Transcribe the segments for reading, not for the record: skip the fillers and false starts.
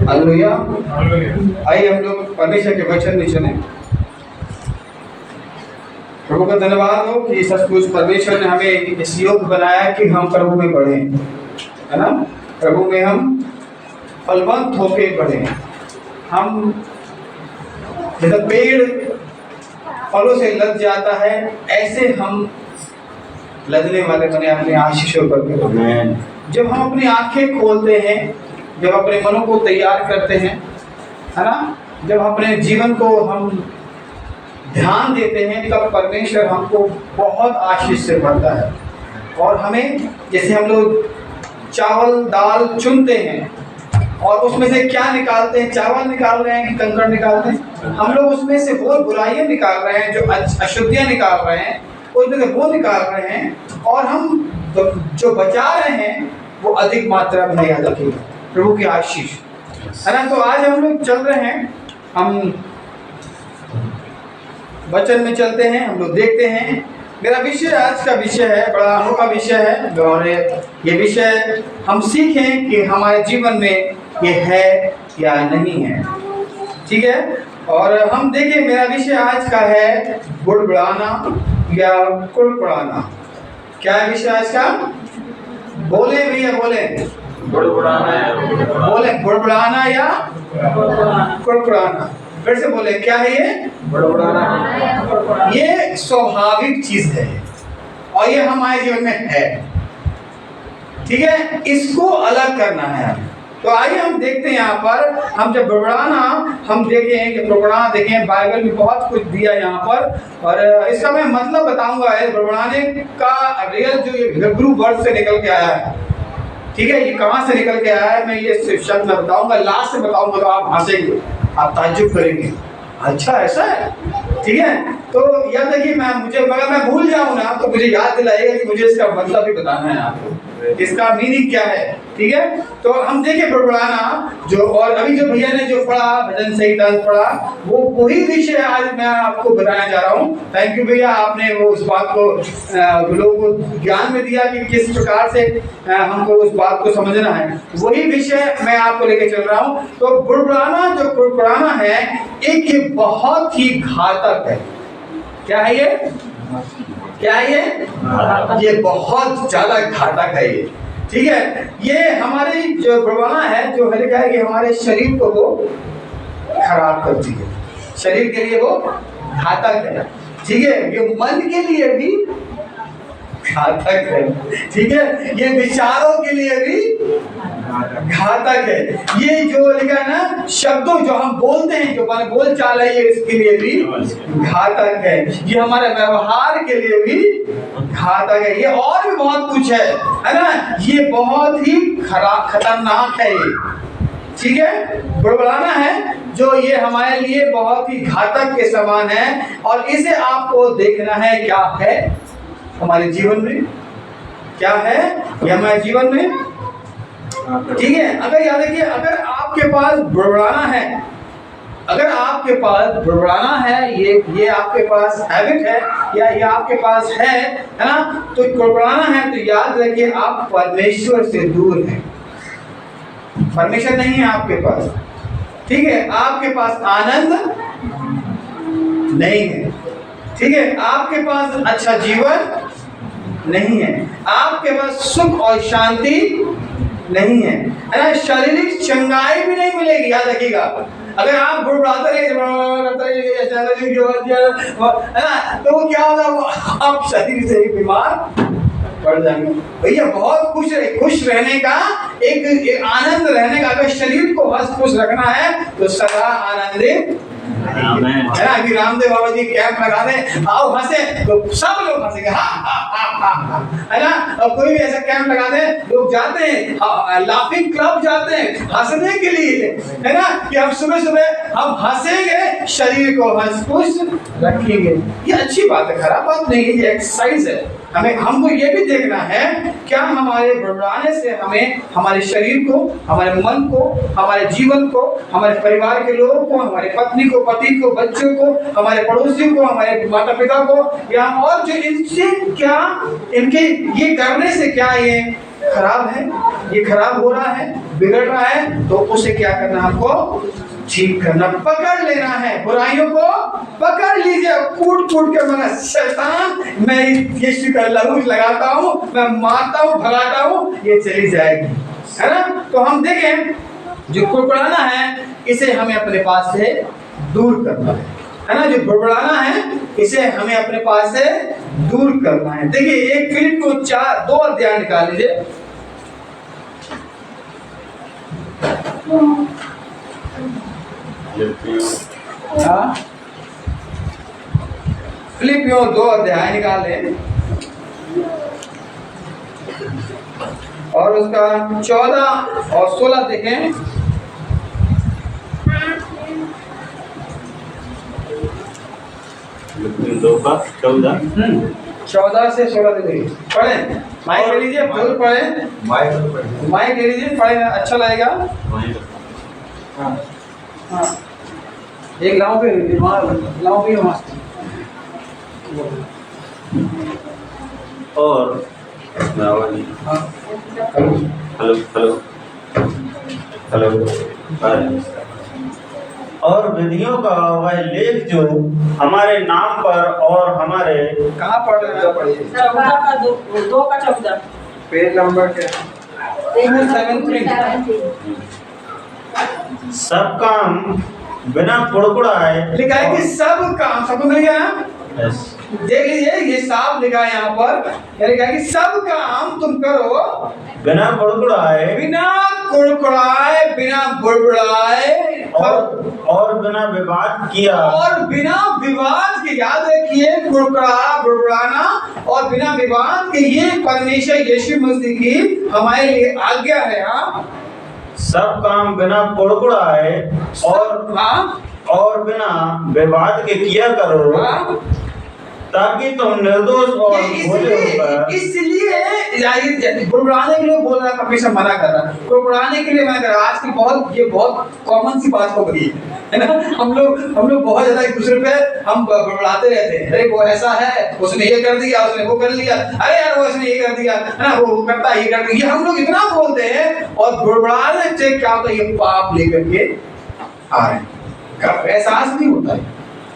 Hallelujah. आइए हम लोग परमेश्वर के वचन में चलें। प्रभु का धन्यवाद हो कि सचमुच परमेश्वर ने हमें इस योग्य बनाया कि हम प्रभु में बढ़े, है ना। प्रभु में हम फलवंत होके बढ़े। हम जैसे पेड़ फलों से लद जाता है, ऐसे हम लदने वाले बने अपने आशीषों पर। जब हम अपनी आंखें खोलते हैं, जब अपने मनों को तैयार करते हैं, है ना, जब अपने जीवन को हम ध्यान देते हैं, तब परमेश्वर हमको बहुत आशीष से भरता है। और हमें, जैसे हम लोग चावल दाल चुनते हैं और उसमें से क्या निकालते हैं, चावल निकाल रहे हैं कि कंकड़ निकालते हैं, हम लोग उसमें से वो बुराइयां निकाल रहे हैं, जो अशुद्धियां निकाल रहे हैं, उसमें से वो निकाल रहे हैं, और हम जो बचा रहे हैं वो अधिक मात्रा में याद रखिएगा। प्रभु की आशीष, है ना। तो आज हम लोग चल रहे हैं, हम वचन में चलते हैं, हम लोग देखते हैं। मेरा विषय, आज का विषय है, बड़ा अनोखा विषय है, और ये विषय हम सीखें कि हमारे जीवन में ये है या नहीं है, ठीक है। और हम देखें, मेरा विषय आज का है बुड़बुड़ाना या कुड़कुड़ाना। क्या है विषय आज का? बोले भैया, बोले। बुड़बुड़ाना, बोले बुड़बुड़ाना या कुड़कुड़ाना। फिर से बोले, क्या है ये? बुड़बुड़ाना। ये स्वाभाविक चीज है और ये हमारे जीवन में है, ठीक है। इसको अलग करना है। तो आइए हम देखते हैं यहाँ पर, हम जब बुड़बुड़ाना हम देखें कि बुड़बुड़ाना देखें, बाइबल में बहुत कुछ दिया यहाँ पर, और इसका मैं मतलब बताऊंगा। बुड़बुड़ाने का रियल जो ये हिब्रू वर्ड से निकल के आया है, ठीक है, ये कहाँ से निकल के आया है, मैं ये शब्द मैं बताऊंगा, लास्ट में बताऊंगा, तो आप हंसेंगे, आप ताज्जुब करेंगे, अच्छा ऐसा है, ठीक है। तो याद देखिए, अगर मैं भूल जाऊं ना, तो मुझे याद दिलाएगा कि मुझे इसका मतलब भी बताना है आपको, इसका मीनिंग क्या है, ठीक है। तो हम देखें बुड़बुड़ाना जो, और अभी जो भैया ने जो पढ़ा, भजन संहिता पढ़ा, वो वही विषय आज मैं आपको बताने जा रहा हूँ। थैंक यू भैया, आपने वो उस बात को लोगों को ज्ञान में दिया कि किस प्रकार से हमको उस बात को समझना है। वही विषय मैं आपको लेके चल रहा हूँ। तो बुड़बुड़ाना जो कुड़कुड़ाना है, एक ये बहुत ही घातक है। क्या है ये? क्या है ये बहुत ज्यादा घातक है ये, ठीक है। ये हमारे जो बुड़बुड़ाना है, जो है क्या है कि हमारे शरीर को वो खराब करती है, शरीर के लिए वो घातक है, ठीक है। ये मन के लिए भी घातक है, ठीक है। ये विचारों के लिए भी घातक है। ये जो लिखा है ना, शब्दों जो हम बोलते हैं, जो हमारे बोल चाल है, ये इसके लिए भी घातक है। ये हमारे व्यवहार के लिए भी घातक है। ये और भी बहुत कुछ है ना। ये बहुत ही खतरनाक है ये, ठीक है। बुड़बुड़ाना है जो ये हमारे लिए बहुत ही घातक के समान है, और इसे आपको देखना है क्या है हमारे जीवन में, क्या है ये हमारे जीवन में, ठीक है। अगर याद रखिए, अगर आपके पास बुड़बुड़ाना है, अगर आपके पास बुड़बुड़ाना है, ये आपके पास हैबिट है, या ये आपके पास है ना, तो बुड़बुड़ाना है, तो याद रखिए आप परमेश्वर से दूर हैं। परमेश्वर नहीं है आपके पास, ठीक है। आपके पास आनंद नहीं है, ठीक है। आपके पास अच्छा जीवन नहीं है, आपके पास सुख और शांति नहीं है, शारीरिक चंगाई भी नहीं मिलेगी। याद रखिएगा, अगर आप बुड़बुड़ाते रहे है ना, तो वो क्या होगा, आप शरीर से ही बीमार पड़ जाएंगे। भैया बहुत खुश रहने का, एक आनंद रहने का, अगर शरीर को हंस खुश रखना है तो सदा आनंदित है ना। अभी रामदेव बाबा जी कैंप लगा दे, आओ हंसे, तो सब लोग हंसेंगे, है ना। और कोई भी ऐसा कैंप लगा दे, लोग जाते हैं, लाफिंग क्लब जाते हैं हंसने के लिए, है ना, कि हम सुबह सुबह हम हंसेंगे, शरीर को हंस खुश रखेंगे। ये अच्छी बात है, खराब बात नहीं है, ये एक्सरसाइज है। हमें हमको ये भी देखना है क्या हमारे बड़बड़ाने से हमें हमारे शरीर को, हमारे मन को, हमारे जीवन को, हमारे परिवार के लोगों को, हमारे पत्नी को, पति को, बच्चों को, हमारे पड़ोसियों को, हमारे माता पिता को, या और जो इनसे क्या, इनके ये करने से क्या ये खराब है, ये खराब हो रहा है, बिगड़ रहा है, तो उसे क्या करना, हमको ठीक करना, पकड़ लेना है। बुराइयों को पकड़ लीजिए, कूट कूट के मना शैतान, मैं यीशु का लहू लगाता हूँ, मैं मारता हूँ, भगाता हूँ, ये चली जाएगी, है ना। तो हम देखें जो कुड़कुड़ाना है इसे हमें अपने पास से दूर करना है ना। जो बुड़बुड़ाना है इसे हमें अपने पास से दूर करना है। देखिए एक फिलिप्पियों 4:2 अध्याय निकाल लीजिए। फिलिप्पियों 2 अध्याय निकाल लें और उसका 14 और 16 देखें। फिलिप्पियों 14 से 16 देखिए, पढ़ें, माइक ले लीजिए, जरूर पढ़ें, माइक ले लीजिए, पढ़ें, अच्छा लगेगा। हाँ हाँ, एक लाओ भी वहाँ और हेलो हेलो हेलो और विधियों का वह लेख जो हमारे नाम पर और हमारे, कहाँ पढ़ रहे हैं, पढ़िए 2 का 14 पेज नंबर क्या, 73 सब काम बिना कुड़कुड़ाए, लिखा है कि सब काम, सबको मिल गया ना? यस, देख लीजिए ये साफ लिखा है यहाँ पर, लिखा है कि सब काम तुम करो बिना कुड़कुड़ाए, बिना कुड़कुड़ाए, बिना बुड़बुड़ाए और बिना विवाद किया, और बिना विवाद के, याद रखिए कुड़कुड़ा बुड़बुड़ाना और बिना विवाद के, ये परमेश्वर यीशु मसीह की हमारे लिए आज्ञा है। हाँ, सब काम बिना कुड़कुड़ाए और हाँ, और बिना विवाद के किया करो, हाँ, ताकि तुम निर्दोष और भोले होकर, इसलिए बुड़बुड़ाने के लिए बोल रहा है, परमेश्वर मना कर रहा है बुड़बुड़ाने के लिए मना कर रहा है। आज की बहुत कॉमन सी बात हो गई है ना। हम लोग बहुत ज्यादा एक दूसरे पे हम बुड़बुड़ाते रहते हैं, अरे वो ऐसा है, उसने ये कर दिया, उसने वो कर लिया, अरे यार वो इसने ये कर दिया, है ना, वो करता ये करता, ये हम लोग इतना बोलते हैं, और बुड़बुड़ाने से क्या होता है, ये पाप लेकर के आ रहे हैं, एहसास नहीं होता है।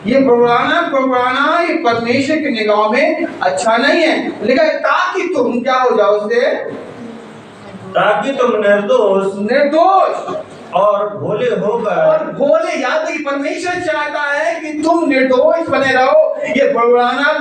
ये बुड़बुड़ाना ये परमेश्वर की निगाह में अच्छा नहीं है, लेकिन ताकि तुम क्या हो जाओ उससे, ताकि तुम निर्दोष और भोले होकर, और भोले, याद है कि परमेश्वर चाहता है कि तुम निर्दोष बने रहो। ये बुड़बुड़ाना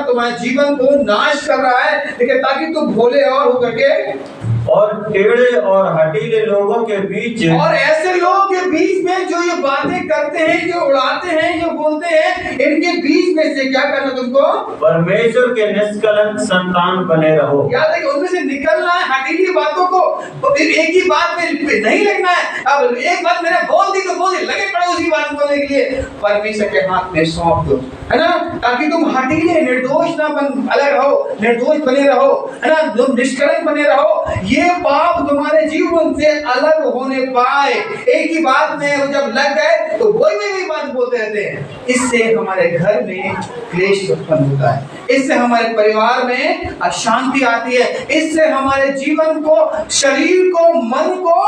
तुम्हारे जीवन को नाश कर रहा है, लेकिन ताकि तुम भोले और होकर के, और टेढ़े और हठीले लोगों के बीच, और ऐसे लोगों के बीच में जो ये बातें करते हैं, जो उड़ाते हैं, जो बोलते हैं, इनके बीच में से क्या करना तुमको, परमेश्वर के निष्कलंक संतान बने रहो। याद है कि उनमें से निकलना है, हठीली बातों को, तो फिर एक ही बात में नहीं लगना है। अब एक बात मैंने बोल दी तो बोल दी, लगे पड़े उसी बात बोलने के लिए, परमेश्वर के हाथ में सौंप दो, है ना, ताकि तुम हठीले निर्दोष ना अलग रहो, निर्दोष बने रहो, है ना, तुम निष्कलंक बने रहो, ये पाप तुम्हारे जीवन से अलग होने पाए। एक ही बात में जब लग गए तो वही बात बोलते रहते हैं, इससे हमारे घर में क्लेश उत्पन्न होता है, इससे हमारे परिवार में अशांति आती है, इससे हमारे जीवन को, शरीर को, मन को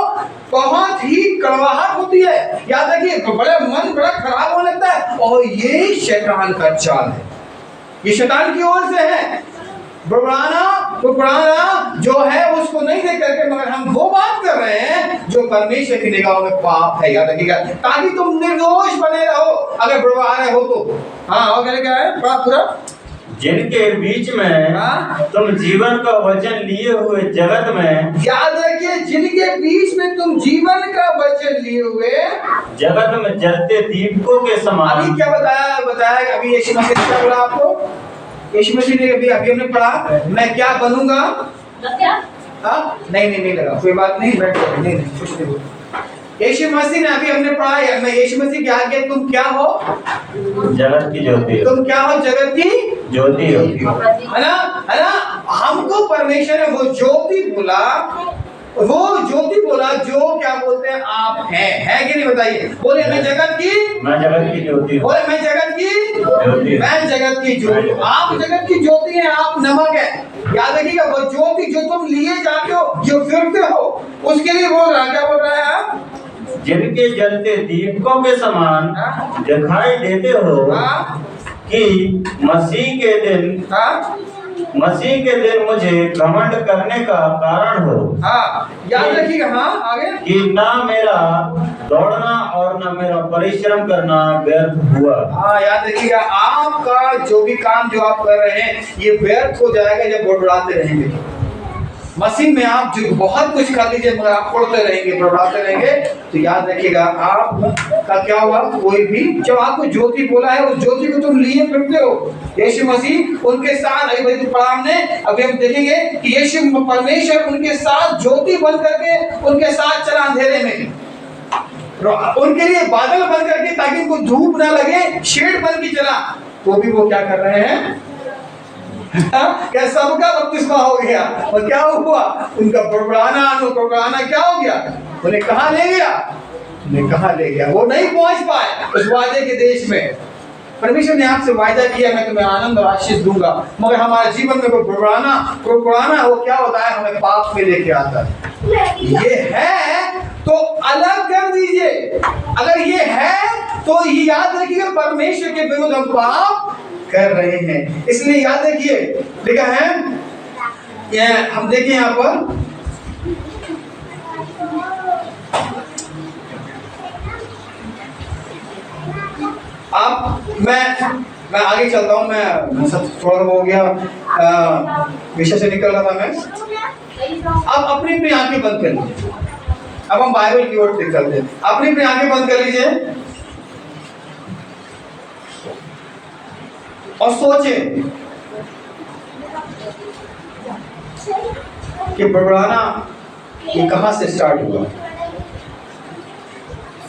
बहुत ही कड़वाहट होती है। याद रखिए, बड़ा मन बड़ा खराब होने लगता है, और ये शैतान का चाल है, ये शैतान की ओर से है। बुड़बुड़ाना जो है उसको नहीं देख करके, मगर हम वो बात कर रहे हैं जो परमेश्वर की निगाह में पाप है, याद रखिएगा, ताकि तुम निर्दोष बने रहो अगर बुड़बुड़ा रहे हो तो। हाँ, और क्या है पूरा, जिनके बीच में तुम जीवन का वचन लिए हुए जगत में, याद रखिए, जिनके बीच में तुम जीवन का वचन लिए हुए जगत में जलते दीपकों के समान। अभी क्या बताया अभी यीशु मसीह ने क्या बोला आपको, यीशु मसीह ने अभी हमने पढ़ा, मैं क्या बनूंगा, क्या, हाँ नहीं लगा, कोई बात नहीं, बैठो, नहीं कुछ नहीं बोल। यीशु मसीह ने अभी हमने पढ़ा है, मैं यीशु मसीह की आज्ञा, तुम क्या हो? जगत की ज्योति हो। तुम क्या हो? जगत की ज्योति हो। है ना, है ना। हमको परमेश्वर ने वो ज्योति बोला, वो ज्योति बोला जो क्या बोलते हैं आप हैं, है कि नहीं बताइए? बोले मैं जगत की ज्योति हूँ। बोले मैं जगत की ज्योति। मैं जगत की ज्योति हूँ। आप जगत की ज्योति हैं, आप नमक है। याद रखिएगा, वो ज्योति जो तुम लिए जाते हो, जो फिरते हो, उसके लिए बोल रहा है, क्या बोल रहा है आप? जिनके जलते दीपकों के समान दिखाई देते हो कि मसीह के दिन मुझे घमंड करने का कारण हो। याद रखिएगा। आगे कि ना मेरा दौड़ना और ना मेरा परिश्रम करना व्यर्थ हुआ। याद रखिएगा, आपका जो भी काम जो आप कर रहे हैं ये व्यर्थ हो जाएगा जब बड़बड़ाते रहेंगे। मसीह में आप जो बहुत कुछ कर लीजिए मगर आप पढ़ते रहेंगे, बड़बड़ाते रहेंगे, तो याद रखिएगा आप का क्या हुआ? कोई भी जब आपको ज्योति बोला है, उस ज्योति को तुम लिए फिरते हो। यीशु मसीह उनके साथ अभी पढ़ा हमने, अभी हम देखेंगे कि यीशु परमेश्वर उनके साथ ज्योति बन करके उनके साथ चला अंधेरे में, उनके लिए बादल बन करके, ताकि उनको धूप ना लगे, शेड बन के चला। तो भी वो क्या कर रहे हैं? क्या सबका बपतिस्मा हो गया, और क्या हुआ? उनका बड़बड़ाना क्या हो गया? उन्हें कहाँ ले गया? वो नहीं पहुंच पाए उस वादे के देश में। परमेश्वर ने आपसे वायदा किया मैं तुम्हें आनंद और आशीष दूंगा, मगर हमारे जीवन में वो बड़बड़ाना वो क्या होता है? हमें पाप में लेके आता है। ये है तो अलग कर दीजिए। अगर ये है तो ये याद रखिएगा, परमेश्वर के विरुद्ध हम पाप कर रहे हैं। इसलिए याद रखिए, लिखा है, हम देखें यहाँ पर, आप मैं आगे चलता हूँ। मैं सब थोड़ा हो गया, विषय से निकल रहा था मैं। अब अपनी अपनी आंखें बंद कर लीजिए। अब हम बाइबल की ओर चलते हैं। अपनी अपनी आंखें बंद कर लीजिए और सोचें कि बड़बड़ाना ये कहां से स्टार्ट हुआ,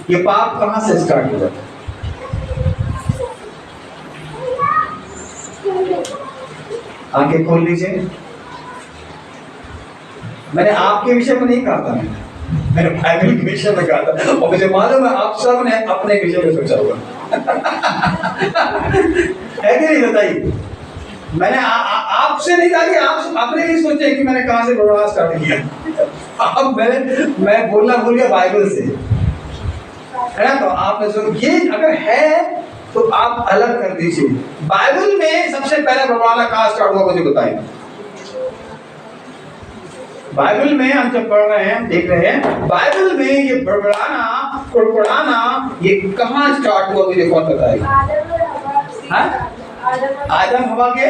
ये पाप कहां से स्टार्ट हुआ। आंखें खोल लीजिए। मैंने आपके विषय में नहीं कहा था, मैंने बाइबल के विषय में कहा था, और मुझे मालूम है आप सब ने अपने विषय में सोचा होगा। है कि नहीं बताइए? मैंने आपसे नहीं कहा कि आप अपने लिए सोचे कि मैंने कहां से बड़बड़ाना स्टार्ट किया। अब मैं बोलना भूल गया बाइबल से, है ना? तो आपने सुन, ये अगर है तो आप अलग कर दीजिए। बाइबल में सबसे पहले बड़बड़ाना कहां स्टार्ट हुआ, मुझे बताइए। बाइबल में हम जब पढ़ रहे हैं, देख रहे हैं, बाइबल में ये बड़बड़ाना ये कहां स्टार्ट हुआ, मुझे कौन बताएगा? आदम हवा के,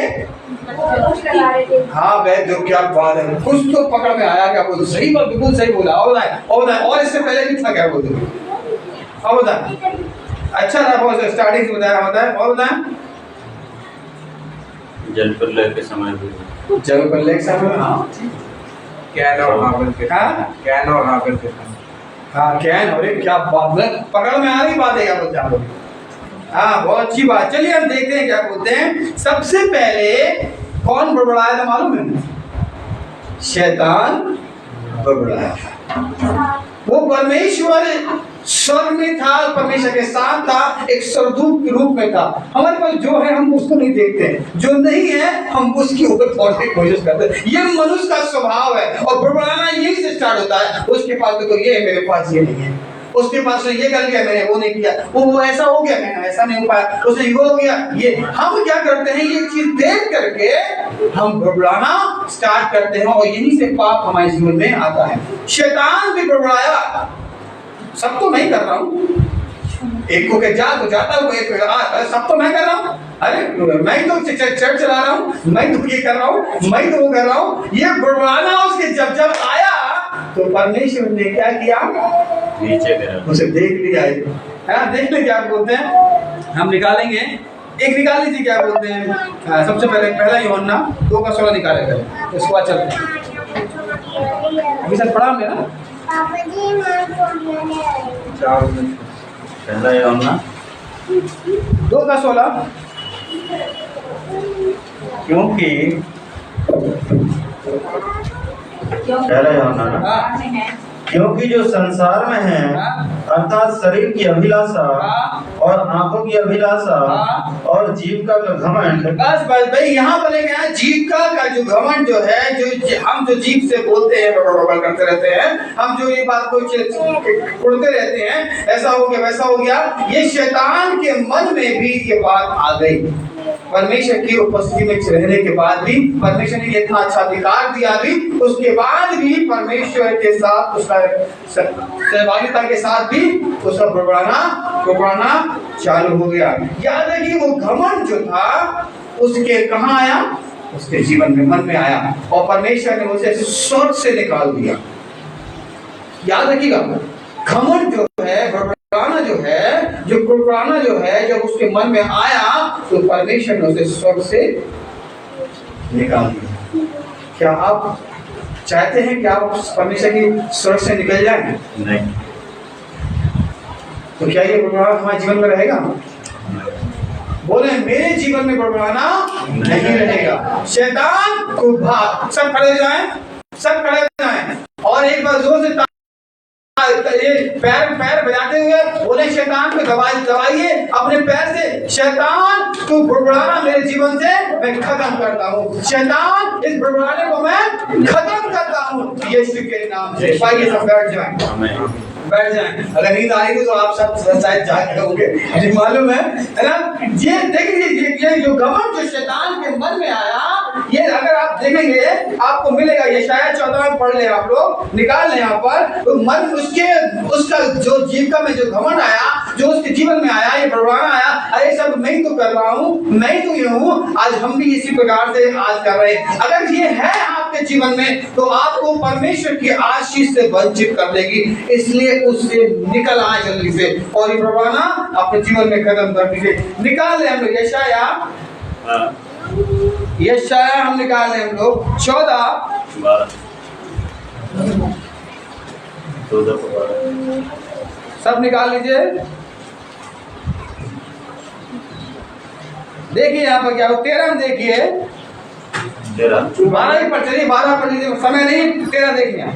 हाँ भाई, जो क्या बात है, कुछ तो पकड़ में आया। क्या बोलते? सही बात, बिल्कुल सही बोला। और इससे पहले भी था, क्या बोलते? और बताए अच्छा था, बहुत स्टार्टिंग से बताया होता है। और बताए जल प्रलय के समय, हाँ, कैन और हाबिल के, हाँ कैन और क्या बात, पकड़ में आ रही बात है, क्या बोलते हैं आप लोग? हाँ, बहुत अच्छी बात। चलिए हम देखते हैं क्या बोलते हैं। सबसे पहले कौन बड़बड़ाया था मालूम है? शैतान बड़बड़ाया था। वो परमेश्वर स्वर्ग में था, परमेश्वर के साथ था, एक स्वर्गदूत के रूप में था। हमारे पास जो है हम उसको नहीं देखते हैं, जो नहीं है हम उसकी ऊपर पहुंचने की कोशिश करते हैं। ये मनुष्य का स्वभाव है, और बड़बड़ाना यही से स्टार्ट होता है। उसके पास तो ये है, मेरे पास ये नहीं है। उसके पास ये कर लिया, मैंने वो नहीं किया। वो ऐसा हो गया, मैंने ऐसा नहीं हो पाया। उसने वो हो गया। ये हम क्या करते हैं, ये चीज देख करके हम बड़बड़ाना स्टार्ट करते हैं, और यहीं से पाप हमारे जीवन में आता है। शैतान भी बड़बड़ाया। सब तो नहीं कर रहा हूँ, एक को जा तो जाता हूँ, एक सब तो मैं कर रहा हूँ। अरे मैं तो चर्च चला रहा हूँ, मैं तो ये कर रहा हूँ, मैं तो वो कर रहा हूँ। ये बड़बड़ाना उसके जब आया तो परमेश्वर ने क्या किया? नीचे गिरा, उसे देख लिया है। देख ले क्या बोलते हैं, हम निकालेंगे। एक निकाल लीजिए, क्या बोलते हैं, सबसे पहला यूहन्ना 2:16 निकाले करें, उसके बाद चलते हैं। अभी सर पढ़ा हमने ना, पहला यूहन्ना 2:16 क्योंकि पहला यूहन्ना ना, हाँ, क्योंकि जो संसार में है अर्थात शरीर की अभिलाषा और आंखों की अभिलाषा और जीविका का घमंड। बस भाई यहाँ पर लेके आए जीविका का जो घमंड जो है, जो हम जो जीव से बोलते हैं, बड़बड़ करते रहते हैं, हम जो ये बात को उड़ते रहते हैं, ऐसा हो गया वैसा हो गया, ये शैतान के मन में भी ये बात आ गई। परमेश्वर की उपस्थिति में रहने के बाद भी, परमेश्वर ने इतना अच्छा अधिकार दिया भी, उसके बाद भी परमेश्वर के साथ उसका सहभागिता के साथ भी उसका बड़बड़ाना चालू हो गया। याद है कि वो घमंड जो था उसके कहाँ आया, उसके जीवन में, मन में आया, और परमेश्वर ने उसे स्वर्ग से निकाल दिया। याद रखिएगा, घमंड जो है, बड़बड़ाना जो है, जो कुड़कुड़ाना जो है, जब उसके मन में आया तो परमेश्वर ने उसे स्वर्ग से निकाल दिया। क्या आप चाहते हैं कि आप परमेश्वर की स्वर्ग से निकल जाएं? नहीं। तो क्या ये बड़बड़ाना हमारे जीवन में रहेगा? बोले मेरे जीवन में बड़बड़ाना नहीं रहेगा। शैतान को भाग, सब खड़े जाएं, सब खड़े जाएं, और एक बार जोर से पैर बजाते हुए बोले शैतान को दबाइए अपने पैर से। शैतान तू बड़बड़ाना मेरे जीवन से मैं खत्म करता हूँ, शैतान इस बड़बड़ाने को मैं खत्म करता हूँ यीशु के नाम से। आइए सब बैठ जाएं, बैठ जाएं। अगर नींद आएगी तो आप सब शायद जाग जाओगे, मुझे मालूम है ना। ये देखिए, ये जो घमंड जो शैतान के मन में आया, ये अगर आप देखेंगे आपको मिलेगा। यशायाह 14 में पढ़ ले आप लोग, निकाल ले यहाँ पर, तो मन उसका जो जीविका में जो घमंड आया, जो उसके जीवन में आया, ये बड़बड़ाना आया, अरे सब मैं ही तो कर रहा हूँ, मैं ही तो ये हूँ। आज हम भी इसी प्रकार से आज कर रहे हैं। अगर ये है आपके जीवन में तो आपको परमेश्वर की आशीष से वंचित कर देगी, इसलिए उससे निकल आए जल्दी से, और ये बड़बड़ाना अपने जीवन में खत्म कर दीजिए। निकाल ले हम लोग यशायाह हम निकाल ले हम लोग 14 सब निकाल लीजिए। देखिए यहाँ पर क्या हो, 13 में देखिए, 12 ही पर चलिए, 12 पर लीजिए, समय नहीं, 13 देखिए।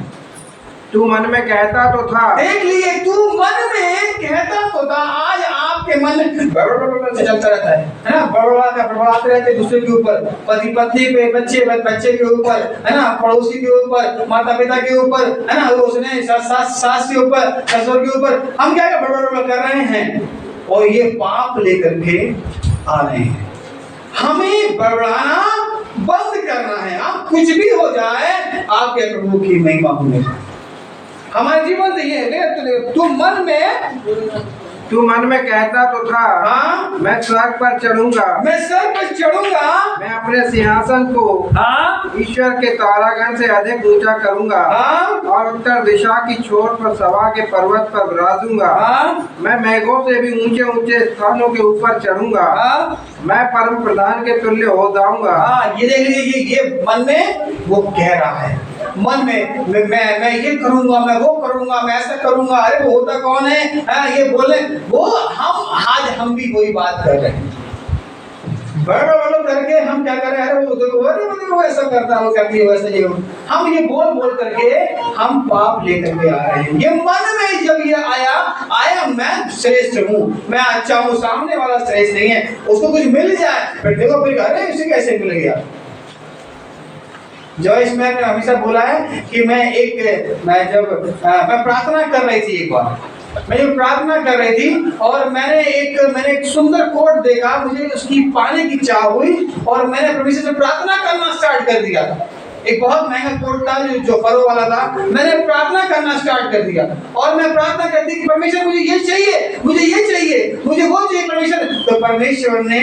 तू मन में कहता तो था, देख लिए, तू मन में कहता तो था। आज आपके मन बड़बड़ से चलता रहता है ना, बड़बड़ाते रहते दूसरे के ऊपर, पति पत्नी पे, बच्चे के ऊपर, है ना, पड़ोसी के ऊपर, माता पिता के ऊपर, है ना, उसने सास के ऊपर, ससुर के ऊपर। हम क्या बड़बड़ कर रहे हैं, और ये पाप लेकर के आ रहे हैं। हमें बड़बड़ाना बंद करना है। आप कुछ भी हो जाए, आपके प्रभु की महिमा होने हमारे जीवन से ये तू मन में कहता तो था, हाँ, मैं स्वर्ग पर चढ़ूंगा, मैं अपने सिंहासन को हाँ, ईश्वर के तारागण से अधिक ऊंचा करूंगा, हाँ, और उत्तर दिशा की छोर पर सभा के पर्वत पर विराजूंगा, हाँ, मैं मेघों से भी ऊंचे ऊंचे स्थानों के ऊपर चढ़ूंगा, हाँ, मैं परम प्रधान के तुल्य हो जाऊंगा। हाँ, ये देख लीजिए, ये मन में वो कह रहा है, मन में मैं ये करूंगा, मैं वो करूंगा, मैं ऐसा करूंगा। अरे वो होता कौन है? ये बोले वो, हम भी वही बात कर रहे हैं। बड़बड़ करके हम क्या कर रहे हैं? अरे वो देखो वो ऐसा करता है, वो करती है, वैसे ये हम ये बोल करके हम पाप लेकर के आ रहे हैं। ये मन में जब ये आया मैं श्रेष्ठ हूँ, मैं अच्छा हूँ, सामने वाला श्रेष्ठ नहीं है, उसको कुछ मिल जाए, फिर देखो फिर अरे इसे कैसे मिल गया। जॉइस मैन ने हमेशा बोला है कि मैं प्रार्थना कर रही थी, एक बार मैं जब प्रार्थना कर रही थी, और मैंने एक सुंदर कोट देखा, मुझे उसकी पाने की चाह हुई, और मैंने परमेश्वर से प्रार्थना करना स्टार्ट कर दिया। एक बहुत महंगा कोट था जो फरों वाला था, मैंने प्रार्थना करना स्टार्ट कर दिया, और मैं प्रार्थना करती कि परमेश्वर मुझे ये चाहिए, मुझे ये चाहिए, मुझे वो चाहिए परमेश्वर। तो परमेश्वर ने